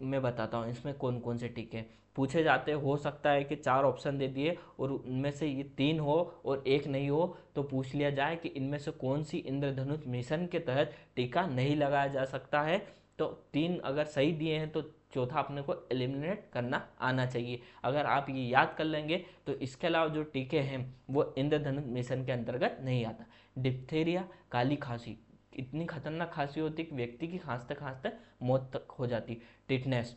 Speaker 1: मैं बताता हूँ इसमें कौन कौन से टीके पूछे जाते हैं। हो सकता है कि 4 ऑप्शन दे दिए और उनमें से ये 3 हो और 1 नहीं हो, तो पूछ लिया जाए कि इनमें से कौन सी इंद्रधनुष मिशन के तहत टीका नहीं लगाया जा सकता है। तो 3 अगर सही दिए हैं तो चौथा अपने को एलिमिनेट करना आना चाहिए। अगर आप ये याद कर लेंगे तो इसके अलावा जो टीके हैं वो इंद्रधनुष मिशन के अंतर्गत नहीं आता। डिप्थीरिया, काली खांसी, इतनी खतरनाक खांसी होती कि व्यक्ति की खांसते खांसते मौत तक हो जाती। टिटनेस,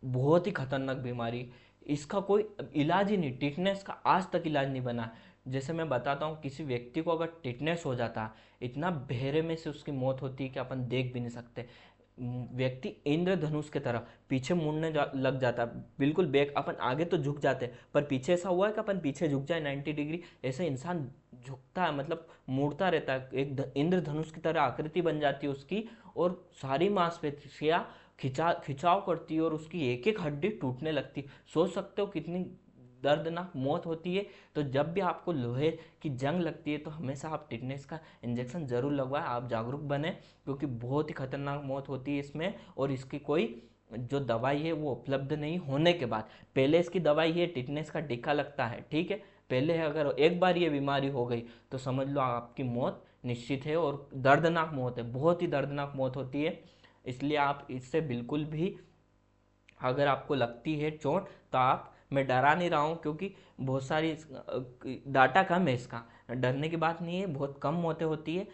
Speaker 1: बहुत ही खतरनाक बीमारी, इसका कोई इलाज ही नहीं, टिटनेस का आज तक इलाज नहीं बना। जैसे मैं बताता हूँ, किसी व्यक्ति को अगर टिटनेस हो जाता इतना बहरे में से उसकी मौत होती है कि अपन देख भी नहीं सकते। व्यक्ति इंद्रधनुष की तरह पीछे मुड़ने लग जाता, बिल्कुल बैक, अपन आगे तो झुक जाते पर पीछे ऐसा हुआ है कि अपन पीछे झुक जाए 90 डिग्री, ऐसे इंसान झुकता है, मतलब मुड़ता रहता है, एक इंद्रधनुष की तरह आकृति बन जाती है उसकी, और सारी मांसपेशियां खिंचाव करती है और उसकी एक एक हड्डी टूटने लगती। सोच सकते हो कितनी दर्दनाक मौत होती है। तो जब भी आपको लोहे की जंग लगती है तो हमेशा आप टिटनेस का इंजेक्शन ज़रूर लगवाएं, आप जागरूक बने, क्योंकि बहुत ही खतरनाक मौत होती है इसमें। और इसकी कोई जो दवाई है वो उपलब्ध नहीं होने के बाद, पहले इसकी दवाई है टिटनेस का टीका लगता है, ठीक है। पहले अगर एक बार ये बीमारी हो गई तो समझ लो आपकी मौत निश्चित है, और दर्दनाक मौत है, बहुत ही दर्दनाक मौत होती है। इसलिए आप इससे बिल्कुल भी, अगर आपको लगती है चोट, तो आप, मैं डरा नहीं रहा हूँ क्योंकि बहुत सारी डाटा कम है इसका, डरने की बात नहीं है, बहुत कम मौतें होती है।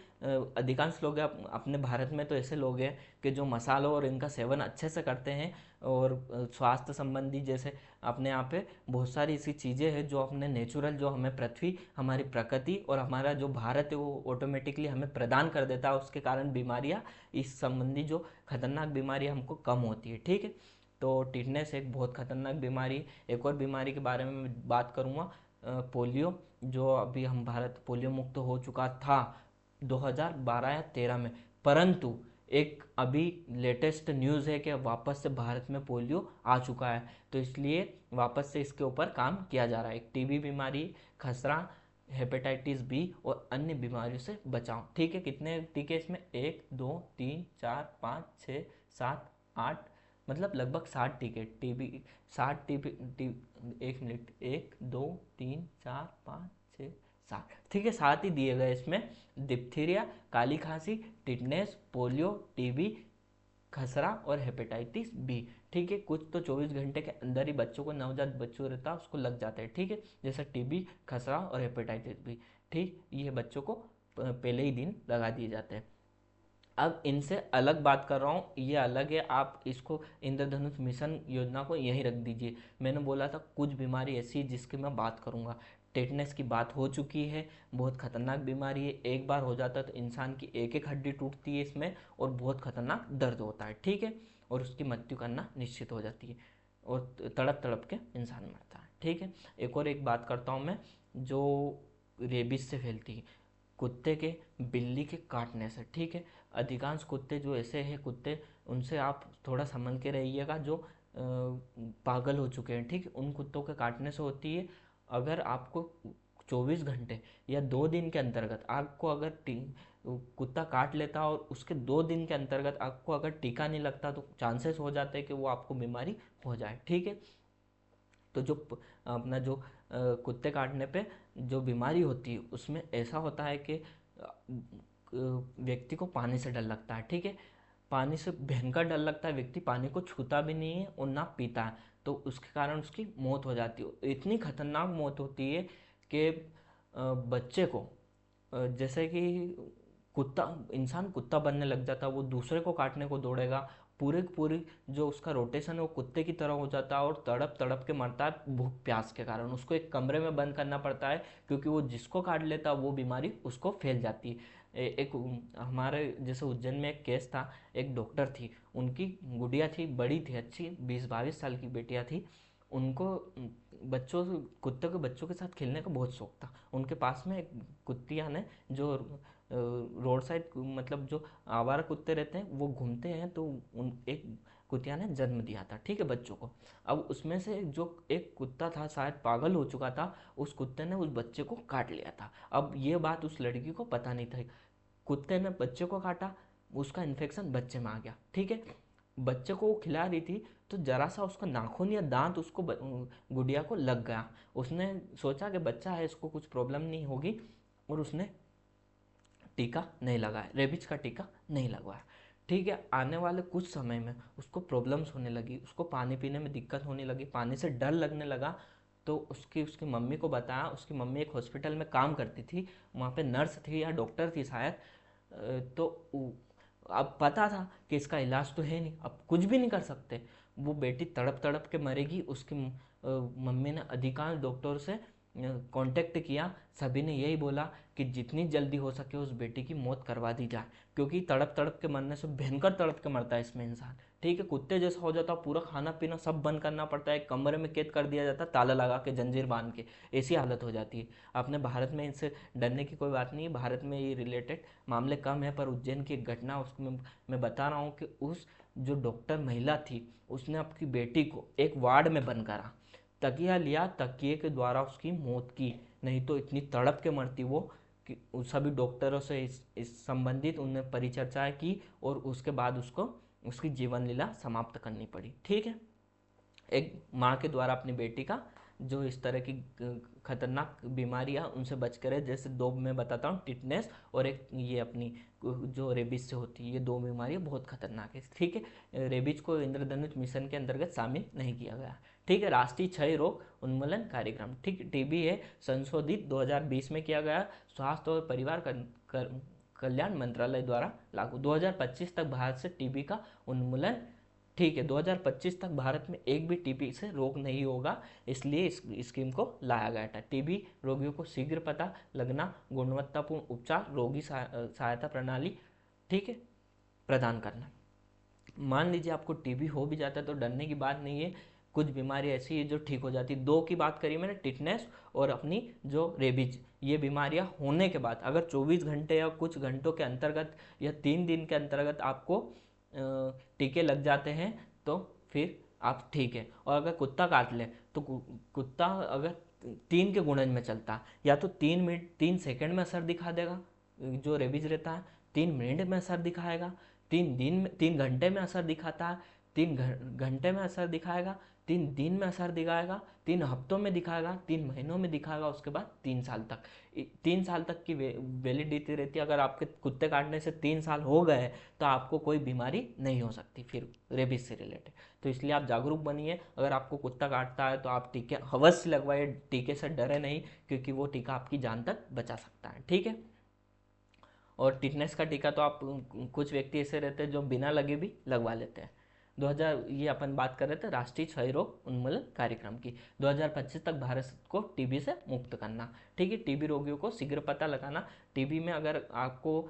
Speaker 1: अधिकांश लोग अपने भारत में तो ऐसे लोग हैं कि जो मसालों और इनका सेवन अच्छे से करते हैं, और स्वास्थ्य संबंधी जैसे अपने यहाँ पे बहुत सारी ऐसी चीज़ें हैं जो अपने नेचुरल, जो हमें पृथ्वी, हमारी प्रकृति और हमारा जो भारत है वो ऑटोमेटिकली हमें प्रदान कर देता है, उसके कारण बीमारियाँ, इस संबंधी जो खतरनाक बीमारियाँ हमको कम होती है, ठीक है। तो टिटनेस एक बहुत खतरनाक बीमारी। एक और बीमारी के बारे में मैं बात करूँगा, पोलियो, जो अभी हम भारत पोलियो मुक्त हो चुका था 2012 या 13 में, परंतु एक अभी लेटेस्ट न्यूज़ है कि वापस से भारत में पोलियो आ चुका है, तो इसलिए वापस से इसके ऊपर काम किया जा रहा है। एक टीबी बीमारी, खसरा, हेपेटाइटिस बी और अन्य बीमारियों से बचाओ, ठीक है। कितने टीके इसमें, 1 2 3 4 5 6 7 8, मतलब लगभग 60 टीके, 60 टीबी, एक मिनट, 1 2 3 4 5 6 7, ठीक है, 7 ही दिए गए इसमें। डिप्थीरिया, काली खांसी, टिटनेस, पोलियो, टीबी, खसरा और हेपेटाइटिस बी, ठीक है। कुछ तो 24 घंटे के अंदर ही बच्चों को, नवजात बच्चों रहता है उसको लग जाता है, ठीक है, जैसे टीबी, खसरा और हेपेटाइटिस बी, ठीक, ये बच्चों को पहले ही दिन लगा दिए जाते हैं। अब इनसे अलग बात कर रहा हूँ, ये अलग है, आप इसको इंद्रधनुष मिशन योजना को यहीं रख दीजिए। मैंने बोला था कुछ बीमारी ऐसी जिसकी मैं बात करूँगा। टेटनस की बात हो चुकी है, बहुत खतरनाक बीमारी है, एक बार हो जाता है तो इंसान की एक एक हड्डी टूटती है इसमें, और बहुत खतरनाक दर्द होता है, ठीक है, और उसकी मृत्यु करना निश्चित हो जाती है, और तड़प तड़प के इंसान मरता है, ठीक है। एक बात करता हूँ मैं, जो रेबीज से फैलती है, कुत्ते के, बिल्ली के काटने से, ठीक है। अधिकांश कुत्ते जो ऐसे हैं कुत्ते, उनसे आप थोड़ा संभल के रहिएगा, जो पागल हो चुके हैं, ठीक है, उन कुत्तों के काटने से होती है। अगर आपको 24 घंटे या 2 दिन के अंतर्गत आपको अगर कुत्ता काट लेता और उसके 2 दिन के अंतर्गत आपको अगर टीका नहीं लगता, तो चांसेस हो जाते हैं कि वो आपको बीमारी हो जाए, ठीक है। तो जो अपना जो कुत्ते काटने पे जो बीमारी होती है उसमें ऐसा होता है कि व्यक्ति को पानी से डर लगता है, ठीक है, पानी से भयंकर डर लगता है, व्यक्ति पानी को छूता भी नहीं है और ना पीता है, तो उसके कारण उसकी मौत हो जाती है। इतनी खतरनाक मौत होती है कि बच्चे को, जैसे कि कुत्ता, इंसान कुत्ता बनने लग जाता है, वो दूसरे को काटने को दौड़ेगा, पूरे पूरी जो उसका रोटेशन है वो कुत्ते की तरह हो जाता है, और तड़प तड़प के मरता है भूख प्यास के कारण। उसको एक कमरे में बंद करना पड़ता है, क्योंकि वो जिसको काट लेता है वो बीमारी उसको फैल जाती है। एक हमारे जैसे उज्जैन में एक केस था, एक डॉक्टर थी, उनकी गुड़िया थी, बड़ी थी, अच्छी 20-22 साल की बेटियाँ थी, उनको बच्चों, कुत्ते के बच्चों के साथ खेलने का बहुत शौक था। उनके पास में एक कुत्तियाँ ने, जो रोड साइड, मतलब जो आवारा कुत्ते रहते हैं वो घूमते हैं, तो उन एक कुतिया ने जन्म दिया था, ठीक है, बच्चों को। अब उसमें से जो एक कुत्ता था, शायद पागल हो चुका था, उस कुत्ते ने उस बच्चे को काट लिया था। अब ये बात उस लड़की को पता नहीं था, कुत्ते ने बच्चे को काटा, उसका इन्फेक्शन बच्चे में आ गया, ठीक है। बच्चे को वो खिला रही थी, तो जरा सा उसका नाखून या दांत उसको गुड़िया को लग गया। उसने सोचा कि बच्चा है, इसको कुछ प्रॉब्लम नहीं होगी, और उसने टीका नहीं लगाया, रेबीज का टीका नहीं लगवाया, ठीक है। आने वाले कुछ समय में उसको प्रॉब्लम्स होने लगी, उसको पानी पीने में दिक्कत होने लगी, पानी से डर लगने लगा, तो उसकी उसकी मम्मी को बताया। उसकी मम्मी एक हॉस्पिटल में काम करती थी, वहाँ पे नर्स थी या डॉक्टर थी शायद, तो अब पता था कि इसका इलाज तो है नहीं, अब कुछ भी नहीं कर सकते, वो बेटी तड़प तड़प के मरेगी। उसकी मम्मी ने अधिकांश डॉक्टर से कांटेक्ट किया, सभी ने यही बोला कि जितनी जल्दी हो सके उस बेटी की मौत करवा दी जाए, क्योंकि तड़प तड़प के मरने से भयंकर तड़प के मरता है इसमें इंसान, ठीक है। कुत्ते जैसा हो जाता, पूरा खाना पीना सब बंद करना पड़ता है, कमरे में कैद कर दिया जाता, ताला लगा के, जंजीर बांध के, ऐसी हालत हो जाती है। अपने भारत में इससे डरने की कोई बात नहीं है, भारत में ये रिलेटेड मामले कम है, पर उज्जैन की एक घटना, उसको मैं बता रहा हूँ कि उस जो डॉक्टर महिला थी, उसने अपनी बेटी को एक वार्ड में बंद करा, तकिया लिया, तकिए के द्वारा उसकी मौत की, नहीं तो इतनी तड़प के मरती वो कि सभी डॉक्टरों से इस संबंधित उनने परिचर्चाएं की और उसके बाद उसको उसकी जीवन लीला समाप्त करनी पड़ी। ठीक है, एक माँ के द्वारा अपनी बेटी का जो इस तरह की खतरनाक बीमारियां उनसे बच कर है, जैसे दो मैं बताता हूँ, टिटनेस और एक ये अपनी जो रेबीज से होती है, ये दो बीमारियां बहुत खतरनाक है। ठीक है, रेबीज को इंद्रधनुष मिशन के अंतर्गत शामिल नहीं किया गया। ठीक है, राष्ट्रीय क्षय रोग उन्मूलन कार्यक्रम, ठीक, टीबी है, संशोधित 2020 में किया गया, स्वास्थ्य और परिवार कल्याण मंत्रालय द्वारा लागू। 2025 तक भारत से टीबी का उन्मूलन, ठीक है, 2025 तक भारत में एक भी टीबी से रोग नहीं होगा, इसलिए इस स्कीम को लाया गया था। टीबी रोगियों को शीघ्र पता लगना, गुणवत्तापूर्ण उपचार, रोगी सहायता प्रणाली, ठीक है, प्रदान करना। मान लीजिए आपको टीबी हो भी जाता है तो डरने की बात नहीं है, कुछ बीमारी ऐसी है जो ठीक हो जाती है। दो की बात करी मैंने, टिटनेस और अपनी जो रेबीज, ये बीमारियां होने के बाद अगर 24 घंटे या कुछ घंटों के अंतर्गत या 3 दिन के अंतर्गत आपको टीके लग जाते हैं तो फिर आप ठीक है। और अगर कुत्ता काट ले तो कुत्ता अगर 3 के गुणज में चलता है, या तो 3 मिनट 3 सेकंड में असर दिखा देगा जो रेबीज रहता है, 3 मिनट में असर दिखाएगा, 3 दिन में, 3 घंटे में असर दिखाता है, 3 घंटे में असर दिखाएगा, 3 दिन में असर दिखाएगा, 3 हफ्तों में दिखाएगा, 3 महीनों में दिखाएगा, उसके बाद 3 साल तक। 3 साल तक की वैलिडिटी रहती है। अगर आपके कुत्ते काटने से 3 साल हो गए तो आपको कोई बीमारी नहीं हो सकती फिर रेबीज से रिलेटेड। तो इसलिए आप जागरूक बनिए, अगर आपको कुत्ता काटता है तो आप टीके अवश्य लगवाइए, टीके से डरे नहीं, क्योंकि वो टीका आपकी जान तक बचा सकता है। ठीक है, और टिटनेस का टीका तो आप, कुछ व्यक्ति ऐसे रहते हैं जो बिना लगे भी लगवा लेते हैं। 2000, ये अपन बात कर रहे थे राष्ट्रीय क्षय रोग उन्मूलन कार्यक्रम की, 2025 तक भारत को टीबी से मुक्त करना। ठीक है, टीबी रोगियों को शीघ्र पता लगाना। टीबी में अगर आपको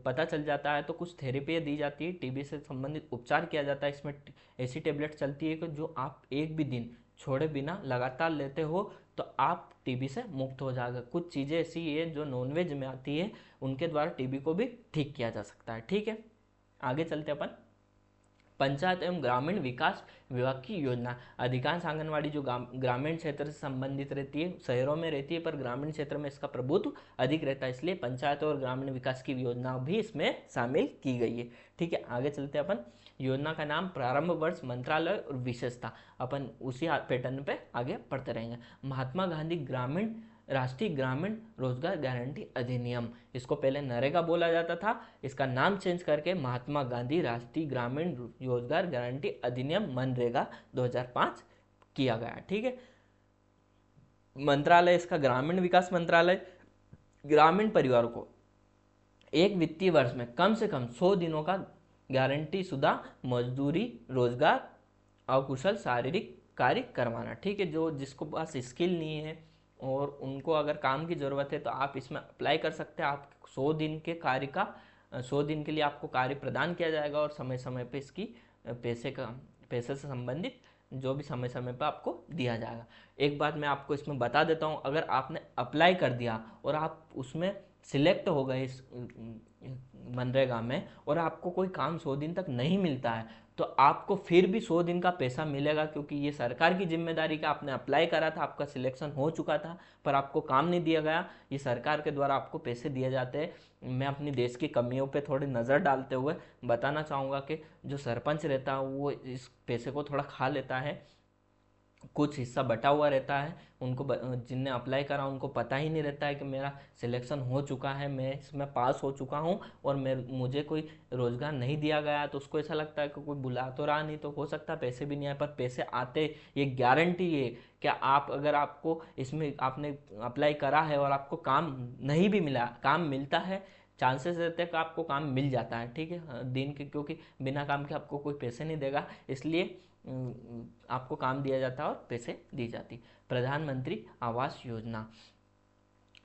Speaker 1: पता चल जाता है तो कुछ थेरेपी दी जाती है, टीबी से संबंधित उपचार किया जाता है। इसमें ऐसी टेबलेट चलती है कि जो आप एक भी दिन छोड़े बिना लगातार लेते हो तो आप टीबी से मुक्त हो जाएगा। कुछ चीज़ें ऐसी है जो नॉनवेज में आती है, उनके द्वारा टीबी को भी ठीक किया जा सकता है। ठीक है, आगे चलते अपन। पंचायत एवं ग्रामीण विकास विभाग की योजना, अधिकांश आंगनवाड़ी जो ग्रामीण क्षेत्र से संबंधित रहती है, शहरों में रहती है, पर ग्रामीण क्षेत्र में इसका प्रभुत्व अधिक रहता है, इसलिए पंचायत और ग्रामीण विकास की योजना भी इसमें शामिल की गई है। ठीक है, आगे चलते अपन। योजना का नाम, प्रारंभ वर्ष, मंत्रालय और विशेषता, अपन उसी पैटर्न पे आगे पढ़ते रहेंगे। महात्मा गांधी ग्रामीण राष्ट्रीय ग्रामीण रोजगार गारंटी अधिनियम, इसको पहले नरेगा बोला जाता था, इसका नाम चेंज करके महात्मा गांधी राष्ट्रीय ग्रामीण रोजगार गारंटी अधिनियम मनरेगा 2005 किया गया। ठीक है, मंत्रालय इसका ग्रामीण विकास मंत्रालय, ग्रामीण परिवारों को एक वित्तीय वर्ष में कम से कम 100 दिनों का गारंटी शुदा मजदूरी, रोजगार, अकुशल शारीरिक कार्य करवाना। ठीक है, जो जिसको पास स्किल नहीं है और उनको अगर काम की ज़रूरत है तो आप इसमें अप्लाई कर सकते हैं। आप 100 दिन के कार्य का 100 दिन के लिए आपको कार्य प्रदान किया जाएगा और समय समय पे इसकी पैसे से संबंधित जो भी समय समय पर आपको दिया जाएगा। एक बात मैं आपको इसमें बता देता हूँ, अगर आपने अप्लाई कर दिया और आप उसमें सिलेक्ट हो गए इस मनरेगा में और आपको कोई काम 100 दिन तक नहीं मिलता है तो आपको फिर भी 100 दिन का पैसा मिलेगा, क्योंकि ये सरकार की जिम्मेदारी का आपने अप्लाई करा था, आपका सिलेक्शन हो चुका था पर आपको काम नहीं दिया गया, ये सरकार के द्वारा आपको पैसे दिए जाते हैं। मैं अपनी देश की कमियों पे थोड़ी नज़र डालते हुए बताना चाहूँगा कि जो सरपंच रहता है वो इस पैसे को थोड़ा खा लेता है, कुछ हिस्सा बटा हुआ रहता है। उनको जिनने अप्लाई करा उनको पता ही नहीं रहता है कि मेरा सिलेक्शन हो चुका है, मैं इसमें पास हो चुका हूँ और मुझे कोई रोज़गार नहीं दिया गया, तो उसको ऐसा लगता है कि कोई बुला तो रहा नहीं, तो हो सकता है पैसे भी नहीं आए, पर पैसे आते, ये गारंटी है। क्या आप अगर आपको इसमें आपने अप्लाई करा है और आपको काम नहीं भी मिला, काम मिलता है, चांसेस रहते हैं कि आपको काम मिल जाता है। ठीक है, दिन के, क्योंकि बिना काम के आपको कोई पैसे नहीं देगा, इसलिए आपको काम दिया जाता है और पैसे दी जाती। प्रधानमंत्री आवास योजना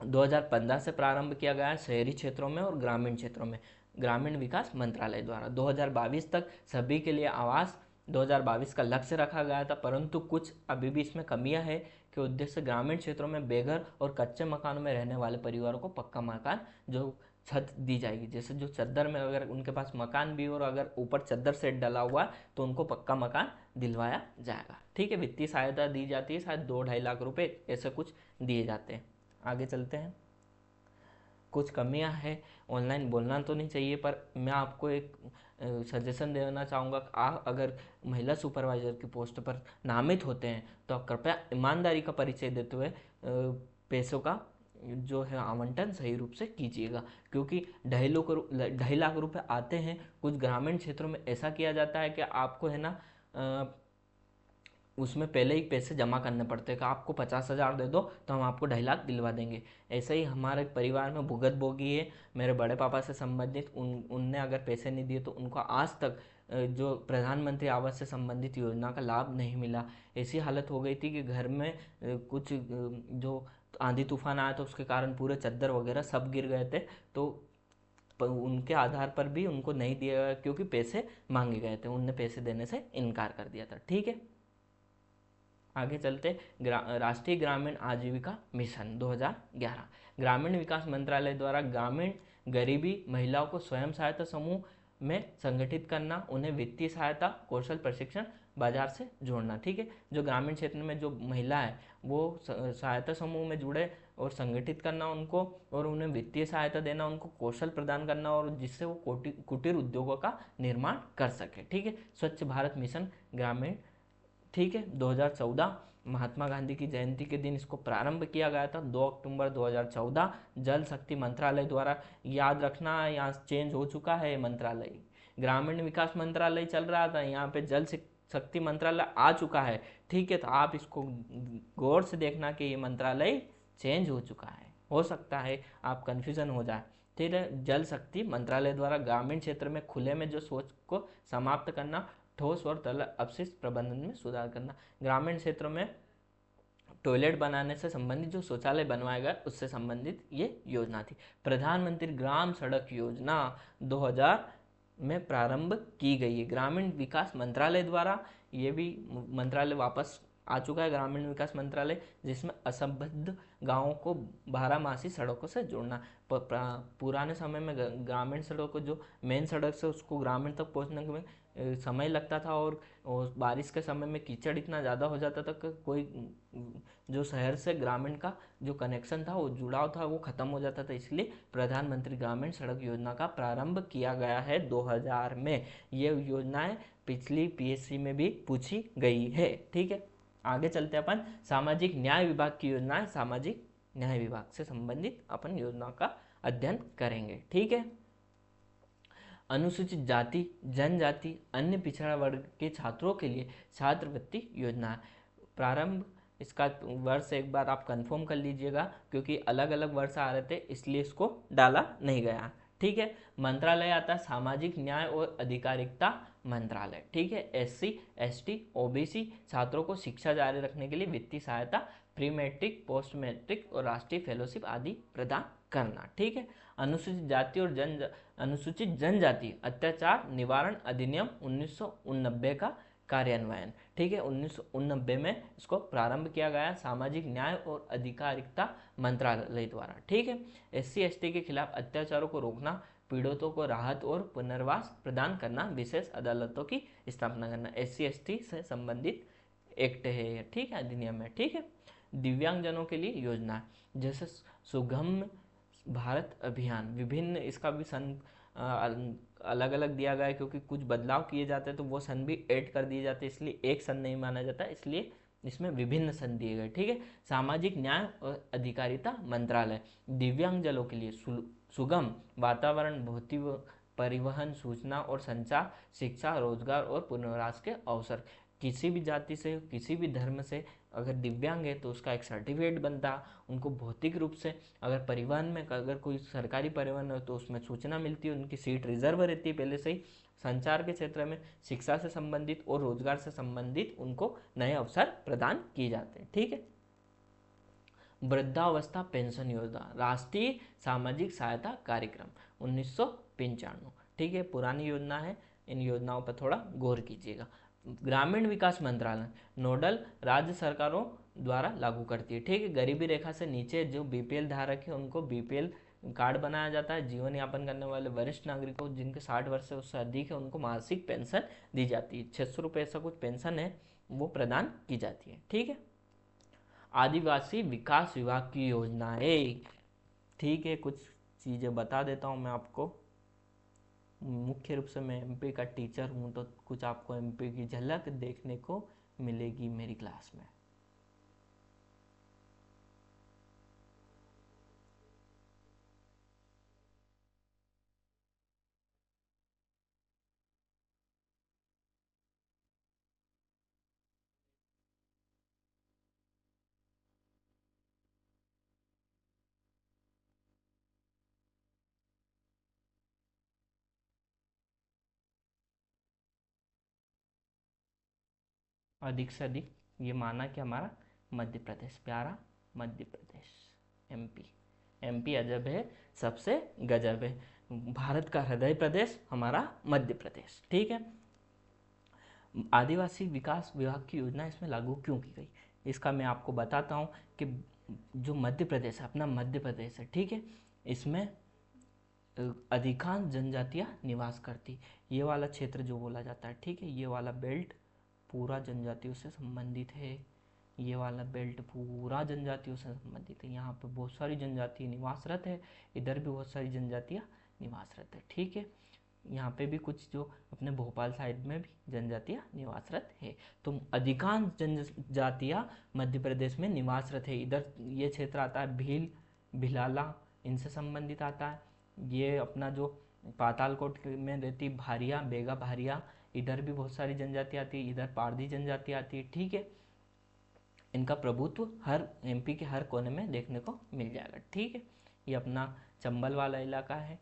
Speaker 1: 2015 से प्रारंभ किया गया है, शहरी क्षेत्रों में और ग्रामीण क्षेत्रों में, ग्रामीण विकास मंत्रालय द्वारा। 2022 तक सभी के लिए आवास 2022 का लक्ष्य रखा गया था, परंतु कुछ अभी भी इसमें कमियां हैं के उद्देश्य से ग्रामीण क्षेत्रों में बेघर और कच्चे मकानों में रहने वाले परिवारों को पक्का मकान जो छत दी जाएगी। जैसे जो चद्दर में अगर उनके पास मकान भी और अगर ऊपर चद्दर सेट डला हुआ तो उनको पक्का मकान दिलवाया जाएगा। ठीक है, वित्तीय सहायता दी जाती है, शायद 2-2.5 लाख रुपए ऐसे कुछ दिए जाते हैं। आगे चलते हैं। कुछ कमियां हैं, ऑनलाइन बोलना तो नहीं चाहिए, पर मैं आपको एक सजेशन देना चाहूँगा। आप अगर महिला सुपरवाइजर की पोस्ट पर नामित होते हैं तो आप कृपया ईमानदारी का परिचय देते हुए पैसों का जो है आवंटन सही रूप से कीजिएगा, क्योंकि 2.5 लाख रुपए आते हैं। कुछ ग्रामीण क्षेत्रों में ऐसा किया जाता है कि आपको है ना उसमें पहले ही पैसे जमा करने पड़ते हैं कि आपको 50,000 दे दो तो हम आपको 2.5 लाख दिलवा देंगे। ऐसे ही हमारे परिवार में भुगत भोगी है, मेरे बड़े पापा से संबंधित उनने अगर पैसे नहीं दिए तो उनको आज तक जो प्रधानमंत्री आवास से संबंधित योजना का लाभ नहीं मिला। ऐसी हालत हो गई थी कि घर में कुछ जो आंधी तूफान आया था उसके कारण पूरे चद्दर वगैरह सब गिर गए थे, तो उनके आधार पर भी उनको नहीं दिया गया क्योंकि पैसे मांगे गए थे, उनने पैसे देने से इनकार कर दिया था। ठीक है, आगे चलते। राष्ट्रीय ग्रामीण आजीविका मिशन 2011 ग्रामीण विकास मंत्रालय द्वारा ग्रामीण गरीबी महिलाओं को स्वयं सहायता समूह में संगठित करना, उन्हें वित्तीय सहायता, कौशल प्रशिक्षण, बाजार से जोड़ना। ठीक है, जो ग्रामीण क्षेत्र में जो महिला है वो सहायता समूह में जुड़े और संगठित करना उनको, और उन्हें वित्तीय सहायता देना, उनको कौशल प्रदान करना, और जिससे वो कुटीर उद्योगों का निर्माण कर सके। ठीक है, स्वच्छ भारत मिशन ग्रामीण। ठीक है, 2014 महात्मा गांधी की जयंती के दिन इसको प्रारंभ किया गया था, 2 अक्टूबर 2014 जल शक्ति मंत्रालय द्वारा। याद रखना यहाँ चेंज हो चुका है मंत्रालय, ग्रामीण विकास मंत्रालय चल रहा था, यहाँ पे जल शक्ति मंत्रालय आ चुका है। ठीक है, तो आप इसको गौर से देखना कि ये मंत्रालय चेंज हो चुका है, हो सकता है आप कन्फ्यूजन हो जाए। ठीक है, जल शक्ति मंत्रालय द्वारा ग्रामीण क्षेत्र में खुले में जो शौच को समाप्त करना, ठोस और तरल अपशिष्ट प्रबंधन में सुधार करना। ग्रामीण क्षेत्रों में टॉयलेट बनाने से संबंधित जो शौचालय बनवाया गया उससे संबंधित ये योजना थी। प्रधानमंत्री ग्राम सड़क योजना 2000 में प्रारंभ की गई है ग्रामीण विकास मंत्रालय द्वारा। ये भी मंत्रालय वापस आ चुका है, ग्रामीण विकास मंत्रालय, जिसमें असंबद्ध गांवों को 12मासी सड़कों से जोड़ना। पुराने समय में ग्रामीण सड़कों को जो मेन सड़क से उसको ग्रामीण तक पहुंचने में समय लगता था, और बारिश के समय में कीचड़ इतना ज़्यादा हो जाता था कि कोई जो शहर से ग्रामीण का जो कनेक्शन था, वो जुड़ाव था, वो ख़त्म हो जाता था। इसलिए प्रधानमंत्री ग्रामीण सड़क योजना का प्रारंभ किया गया है 2000 में। ये योजनाएं पिछली पीएससी में भी पूछी गई है। ठीक है, आगे चलते अपन सामाजिक न्याय विभाग की योजनाएं। सामाजिक न्याय विभाग से संबंधित अपन योजना का अध्ययन करेंगे। ठीक है, अनुसूचित जाति, जनजाति, अन्य पिछड़ा वर्ग के छात्रों के लिए छात्रवृत्ति योजना प्रारंभ। इसका वर्ष एक बार आप कंफर्म कर लीजिएगा, क्योंकि अलग अलग वर्ष आ रहे थे इसलिए इसको डाला नहीं गया। ठीक है, मंत्रालय आता है सामाजिक न्याय और अधिकारिता मंत्रालय। ठीक है, SC, ST, OBC छात्रों को शिक्षा जारी रखने के लिए वित्तीय सहायता, प्री मैट्रिक, पोस्ट मैट्रिक और राष्ट्रीय फेलोशिप आदि प्रदान करना। ठीक है, अनुसूचित जाति और अनुसूचित जनजाति अत्याचार निवारण अधिनियम 1989 का कार्यान्वयन। ठीक है, 1989 में इसको प्रारंभ किया गया सामाजिक न्याय और अधिकारिता मंत्रालय द्वारा। ठीक है, SC, ST के खिलाफ अत्याचारों को रोकना, पीड़ितों को राहत और पुनर्वास प्रदान करना, विशेष अदालतों की स्थापना करना। SC, ST से संबंधित एक्ट है, ठीक है, अधिनियम है। ठीक है, दिव्यांगजनों के लिए योजना जैसे सुगम भारत अभियान, विभिन्न, इसका भी सन अलग अलग दिया गया है, क्योंकि कुछ बदलाव किए जाते हैं तो वो सन भी ऐड कर दिए जाते हैं, इसलिए एक सन नहीं माना जाता, इसलिए इसमें विभिन्न सन दिए गए। ठीक है, सामाजिक न्याय और अधिकारिता मंत्रालय दिव्यांगजनों के लिए सुगम वातावरण, भौतिक परिवहन, सूचना और संचार, शिक्षा, रोजगार और पुनर्वास के अवसर। किसी भी जाति से, किसी भी धर्म से अगर दिव्यांग है तो उसका एक सर्टिफिकेट बनता, उनको भौतिक रूप से अगर परिवहन में अगर कोई सरकारी परिवहन हो तो उसमें सूचना मिलती है, उनकी सीट रिजर्व रहती है पहले से ही। संचार के क्षेत्र में, शिक्षा से संबंधित और रोजगार से संबंधित उनको नए अवसर प्रदान किए जाते हैं। ठीक है, वृद्धावस्था पेंशन योजना राष्ट्रीय सामाजिक सहायता कार्यक्रम 1995। ठीक है, पुरानी योजना है, इन योजनाओं पर थोड़ा गौर कीजिएगा। ग्रामीण विकास मंत्रालय नोडल राज्य सरकारों द्वारा लागू करती है। ठीक है, गरीबी रेखा से नीचे जो बीपीएल धारक है उनको बीपीएल कार्ड बनाया जाता है। जीवन यापन करने वाले वरिष्ठ नागरिकों जिनके 60 वर्ष से उससे अधिक है उनको मासिक पेंशन दी जाती है। 600 रुपये ऐसा कुछ पेंशन है वो प्रदान की जाती है। ठीक है, आदिवासी विकास विभाग की योजनाएं। ठीक है, कुछ चीज़ें बता देता हूँ मैं आपको। मुख्य रूप से मैं एमपी का टीचर हूँ तो कुछ आपको एमपी की झलक देखने को मिलेगी मेरी क्लास में। अधिक से अधिक ये माना कि हमारा मध्य प्रदेश, प्यारा मध्य प्रदेश, एमपी। एमपी अजब है, सबसे गजब है। भारत का हृदय प्रदेश हमारा मध्य प्रदेश। ठीक है, आदिवासी विकास विभाग की योजना इसमें लागू क्यों की गई, इसका मैं आपको बताता हूँ कि जो मध्य प्रदेश है, अपना मध्य प्रदेश है, ठीक है, इसमें अधिकांश जनजातियाँ निवास करती। ये वाला क्षेत्र जो बोला जाता है, ठीक है, ये वाला बेल्ट पूरा जनजातियों से संबंधित है। ये वाला बेल्ट पूरा जनजातियों से संबंधित है। यहाँ पे बहुत सारी जनजातियाँ निवासरत है, इधर भी बहुत सारी जनजातियाँ निवासरत है। ठीक है, यहाँ पे भी कुछ जो अपने भोपाल साइड में भी जनजातियाँ निवासरत है। तो अधिकांश जनजातियाँ मध्य प्रदेश में निवासरत है। इधर ये क्षेत्र आता है भील, भिलाला, इनसे संबंधित आता है। ये अपना जो पातालकोट में रहती भारिया, बेगा भारिया, इधर भी बहुत सारी जनजाति आती है। इधर पारधी जनजाति आती है। ठीक है, इनका प्रभुत्व हर एमपी के हर कोने में देखने को मिल जाएगा। ठीक है, ये अपना चंबल वाला इलाका है,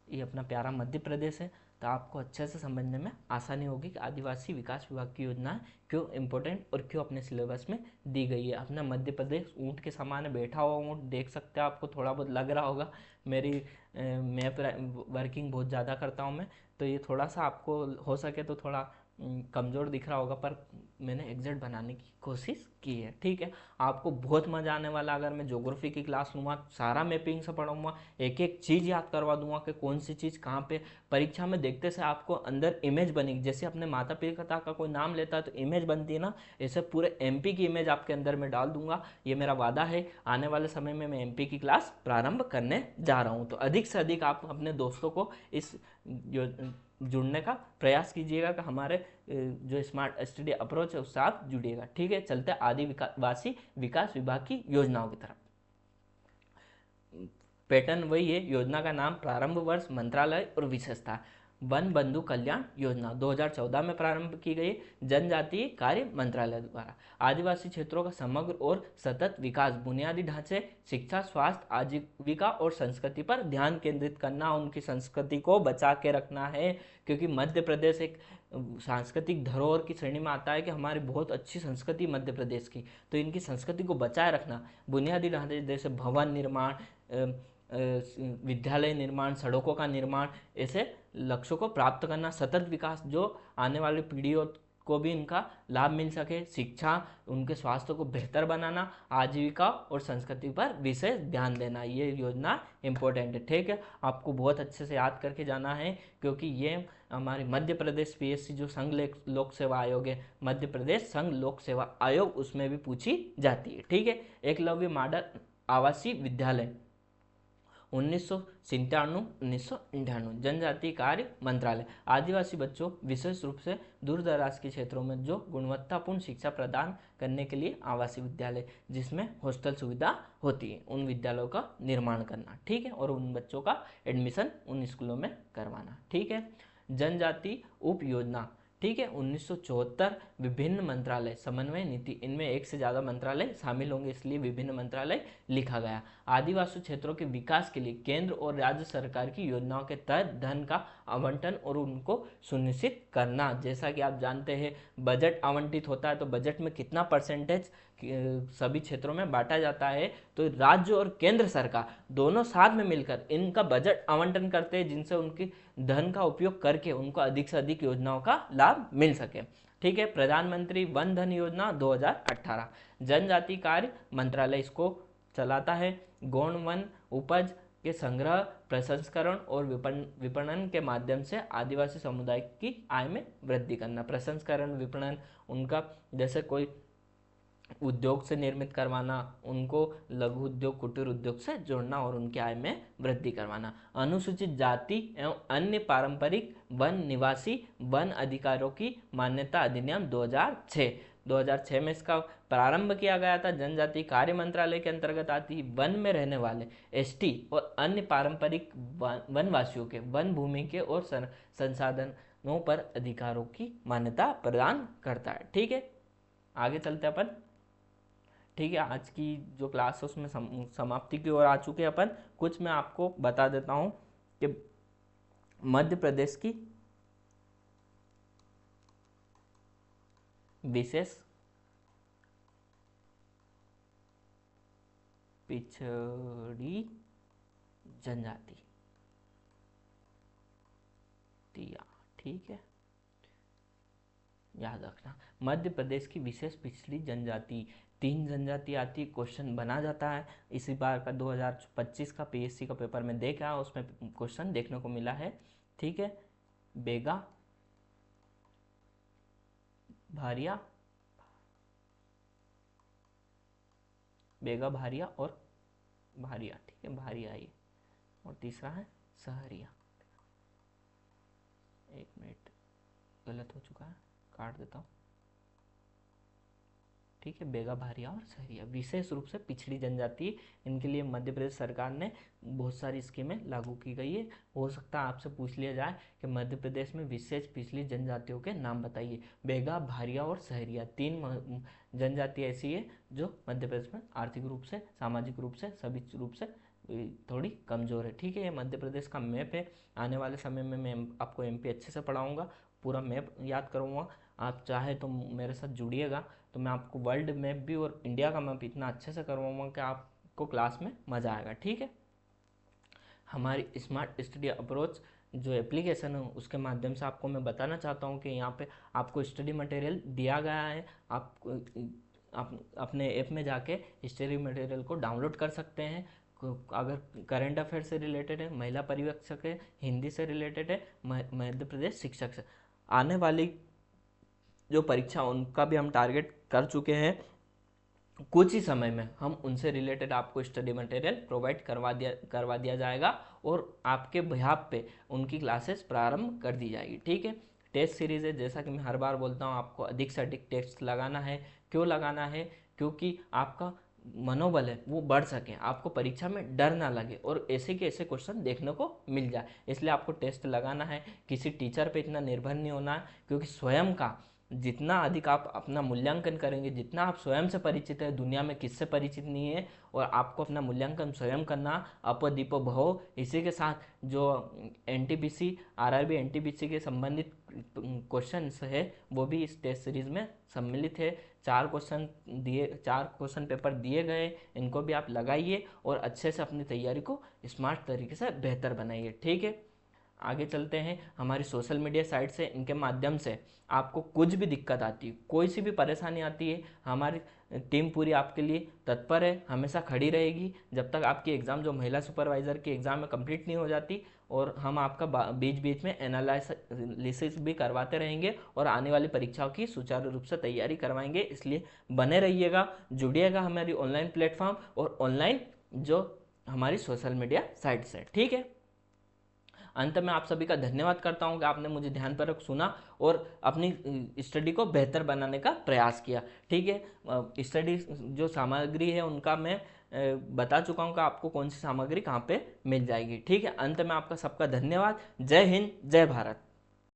Speaker 1: ये अपना प्यारा मध्य प्रदेश है। तो आपको अच्छे से समझने में आसानी होगी कि आदिवासी विकास विभाग की योजना क्यों इम्पोर्टेंट और क्यों अपने सिलेबस में दी गई है। अपना मध्य प्रदेश ऊँट के समान बैठा हुआ ऊँट देख सकते हैं, आपको थोड़ा बहुत लग रहा होगा। मेरी मैप वर्किंग बहुत ज़्यादा करता हूँ मैं, तो ये थोड़ा सा आपको हो सके तो थोड़ा कमज़ोर दिख रहा होगा, पर मैंने एग्जैक्ट बनाने की कोशिश की है। ठीक है, आपको बहुत मज़ा आने वाला। अगर मैं ज्योग्राफी की क्लास लूँगा, सारा मैपिंग से पढ़ाऊँगा, एक एक चीज़ याद करवा दूंगा कि कौन सी चीज़ कहाँ पे। परीक्षा में देखते से आपको अंदर इमेज बनेगी। जैसे अपने माता पिता का कोई नाम लेता है तो इमेज बनती है ना, ऐसे पूरे एमपी की इमेज आपके अंदर में डाल दूंगा। ये मेरा वादा है। आने वाले समय में मैं एमपी की क्लास प्रारंभ करने जा रहा हूँ। तो अधिक से अधिक आप अपने दोस्तों को इस जुड़ने का प्रयास कीजिएगा कि हमारे जो स्मार्ट स्टडी अप्रोच है उससे आप जुड़िएगा। ठीक है, चलते आदिवासी विकास विभाग की योजनाओं की तरफ। पैटर्न वही है, योजना का नाम, प्रारंभ वर्ष, मंत्रालय और विशेषता। वन बंधु कल्याण योजना 2014 में प्रारंभ की गई, जनजातीय कार्य मंत्रालय द्वारा। आदिवासी क्षेत्रों का समग्र और सतत विकास, बुनियादी ढांचे, शिक्षा, स्वास्थ्य, आजीविका और संस्कृति पर ध्यान केंद्रित करना, उनकी संस्कृति को बचा के रखना है। क्योंकि मध्य प्रदेश एक सांस्कृतिक धरोहर की श्रेणी में आता है कि हमारी बहुत अच्छी संस्कृति मध्य प्रदेश की, तो इनकी संस्कृति को बचाए रखना। बुनियादी ढांचे जैसे भवन निर्माण, विद्यालय निर्माण, सड़कों का निर्माण, ऐसे लक्ष्यों को प्राप्त करना। सतत विकास, जो आने वाली पीढ़ियों को भी इनका लाभ मिल सके। शिक्षा, उनके स्वास्थ्य को बेहतर बनाना। आजीविका और संस्कृति पर विशेष ध्यान देना। ये योजना इंपॉर्टेंट है। ठीक है, आपको बहुत अच्छे से याद करके जाना है, क्योंकि ये हमारे मध्य प्रदेश पीएससी जो संघ लोक सेवा आयोग है, मध्य प्रदेश संघ लोक सेवा आयोग, उसमें भी पूछी जाती है। ठीक है, एकलव्य मॉडल आवासीय विद्यालय 1997-1998, जनजातीय कार्य मंत्रालय, आदिवासी बच्चों विशेष रूप से दूर दराज के क्षेत्रों में जो गुणवत्तापूर्ण शिक्षा प्रदान करने के लिए आवासीय विद्यालय जिसमें हॉस्टल सुविधा होती है, उन विद्यालयों का निर्माण करना। ठीक है, और उन बच्चों का एडमिशन उन स्कूलों में करवाना। ठीक है, जनजाति उप योजना, ठीक है, 1974, विभिन्न मंत्रालय समन्वय नीति, इनमें एक से ज़्यादा मंत्रालय शामिल होंगे, इसलिए विभिन्न मंत्रालय लिखा गया। आदिवासी क्षेत्रों के विकास के लिए केंद्र और राज्य सरकार की योजनाओं के तहत धन का आवंटन और उनको सुनिश्चित करना। जैसा कि आप जानते हैं बजट आवंटित होता है तो बजट में कितना परसेंटेज सभी क्षेत्रों में बांटा जाता है, तो राज्य और केंद्र सरकार दोनों साथ में मिलकर इनका बजट आवंटन करते हैं, जिनसे उनकी धन का उपयोग करके उनको अधिक से अधिक योजनाओं का लाभ मिल सके। ठीक है। प्रधानमंत्री वन धन योजना 2018, जनजाति कार्य मंत्रालय इसको चलाता है। गौण वन उपज के संग्रह, प्रसंस्करण और विपणन के माध्यम से आदिवासी समुदाय की आय में वृद्धि करना। प्रसंस्करण, विपणन, उनका जैसे कोई उद्योग से निर्मित करवाना, उनको लघु उद्योग, कुटीर उद्योग से जोड़ना और उनकी आय में वृद्धि करवाना। अनुसूचित जाति एवं अन्य पारंपरिक वन निवासी वन अधिकारों की मान्यता अधिनियम 2006 में इसका प्रारंभ किया गया था। जनजाति कार्य मंत्रालय के अंतर्गत आती वन में रहने वाले एसटी और अन्य पारंपरिक वनवासियों के वन भूमि के और संसाधनों पर अधिकारों की मान्यता प्रदान करता है। ठीक है, आगे चलते अपन। ठीक है, आज की जो क्लास है उसमें समाप्ति की ओर आ चुके हैं अपन। कुछ मैं आपको बता देता हूं कि मध्य प्रदेश की विशेष पिछड़ी जनजाति दिया। ठीक है, याद रखना, मध्य प्रदेश की विशेष पिछड़ी जनजाति 3 जनजाति आती। क्वेश्चन बना जाता है। इसी बार का 2025 का पीएससी का पेपर में देखा, उसमें क्वेश्चन देखने को मिला है। ठीक है, बेगा भारिया, बेगा भारिया और भारिया। ठीक है, भारिया ये, और तीसरा है सहरिया। एक मिनट, गलत हो चुका है, काट देता हूँ। ठीक है, बेगा भारिया और सहरिया विशेष रूप से पिछड़ी जनजाति, इनके लिए मध्य प्रदेश सरकार ने बहुत सारी स्कीमें लागू की गई है। हो सकता है आपसे पूछ लिया जाए कि मध्य प्रदेश में विशेष पिछड़ी जनजातियों के नाम बताइए। बेगा, भारिया और सहरिया 3 जनजाति ऐसी है जो मध्य प्रदेश में आर्थिक रूप से, सामाजिक रूप से, सभी रूप से थोड़ी कमजोर है। ठीक है, ये मध्य प्रदेश का मैप है। आने वाले समय में मैं आपको एमपी अच्छे से पढ़ाऊंगा, पूरा मैप याद करूँगा। आप चाहे तो मेरे साथ जुड़िएगा, तो मैं आपको वर्ल्ड मैप भी और इंडिया का मैप इतना अच्छे से करवाऊंगा कि आपको क्लास में मज़ा आएगा। ठीक है, हमारी स्मार्ट स्टडी अप्रोच जो एप्लीकेशन है उसके माध्यम से आपको मैं बताना चाहता हूँ कि यहाँ पे आपको स्टडी मटेरियल दिया गया है। आप अपने ऐप में जाके स्टडी मटेरियल को डाउनलोड कर सकते हैं। अगर करंट अफेयर से रिलेटेड है, महिला पर्यवेक्षक है, हिंदी से रिलेटेड है, मध्य प्रदेश शिक्षक से, आने वाली जो परीक्षा उनका भी हम टारगेट कर चुके हैं। कुछ ही समय में हम उनसे रिलेटेड आपको स्टडी मटेरियल प्रोवाइड करवा दिया जाएगा और आपके बिहाफ पे उनकी क्लासेस प्रारंभ कर दी जाएगी। ठीक है, टेस्ट सीरीज है, जैसा कि मैं हर बार बोलता हूँ, आपको अधिक से अधिक टेस्ट लगाना है। क्यों लगाना है? क्योंकि आपका मनोबल है वो बढ़ सके, आपको परीक्षा में डर ना लगे और ऐसे के ऐसे क्वेश्चन देखने को मिल जाए, इसलिए आपको टेस्ट लगाना है। किसी टीचर पे इतना निर्भर नहीं होना है, क्योंकि स्वयं का जितना अधिक आप अपना मूल्यांकन करेंगे, जितना आप स्वयं से परिचित है, दुनिया में किससे परिचित नहीं है, और आपको अपना मूल्यांकन स्वयं करना, अप दीपो भव। इसी के साथ जो एनटीपीसी, आरआरबी एनटीपीसी के संबंधित क्वेश्चंस है वो भी इस टेस्ट सीरीज में सम्मिलित है। 4 क्वेश्चन पेपर दिए गए, इनको भी आप लगाइए और अच्छे से अपनी तैयारी को स्मार्ट तरीके से बेहतर बनाइए। ठीक है, आगे चलते हैं। हमारी सोशल मीडिया साइट से, इनके माध्यम से आपको कुछ भी दिक्कत आती है, कोई सी भी परेशानी आती है, हमारी टीम पूरी आपके लिए तत्पर है, हमेशा खड़ी रहेगी जब तक आपकी एग्ज़ाम, जो महिला सुपरवाइज़र की एग्ज़ाम है, कंप्लीट नहीं हो जाती। और हम आपका बीच बीच में एनालिसिस भी करवाते रहेंगे और आने वाली परीक्षाओं की सुचारू रूप से तैयारी करवाएंगे। इसलिए बने रहिएगा, जुड़िएगा हमारी ऑनलाइन प्लेटफॉर्म और ऑनलाइन जो हमारी सोशल मीडिया साइट से। ठीक है, अंत में आप सभी का धन्यवाद करता हूं कि आपने मुझे ध्यानपूर्वक सुना और अपनी स्टडी को बेहतर बनाने का प्रयास किया। ठीक है, स्टडी जो सामग्री है उनका मैं बता चुका हूं कि आपको कौन सी सामग्री कहां पे मिल जाएगी। ठीक है, अंत में आपका सबका धन्यवाद। जय हिंद, जय भारत।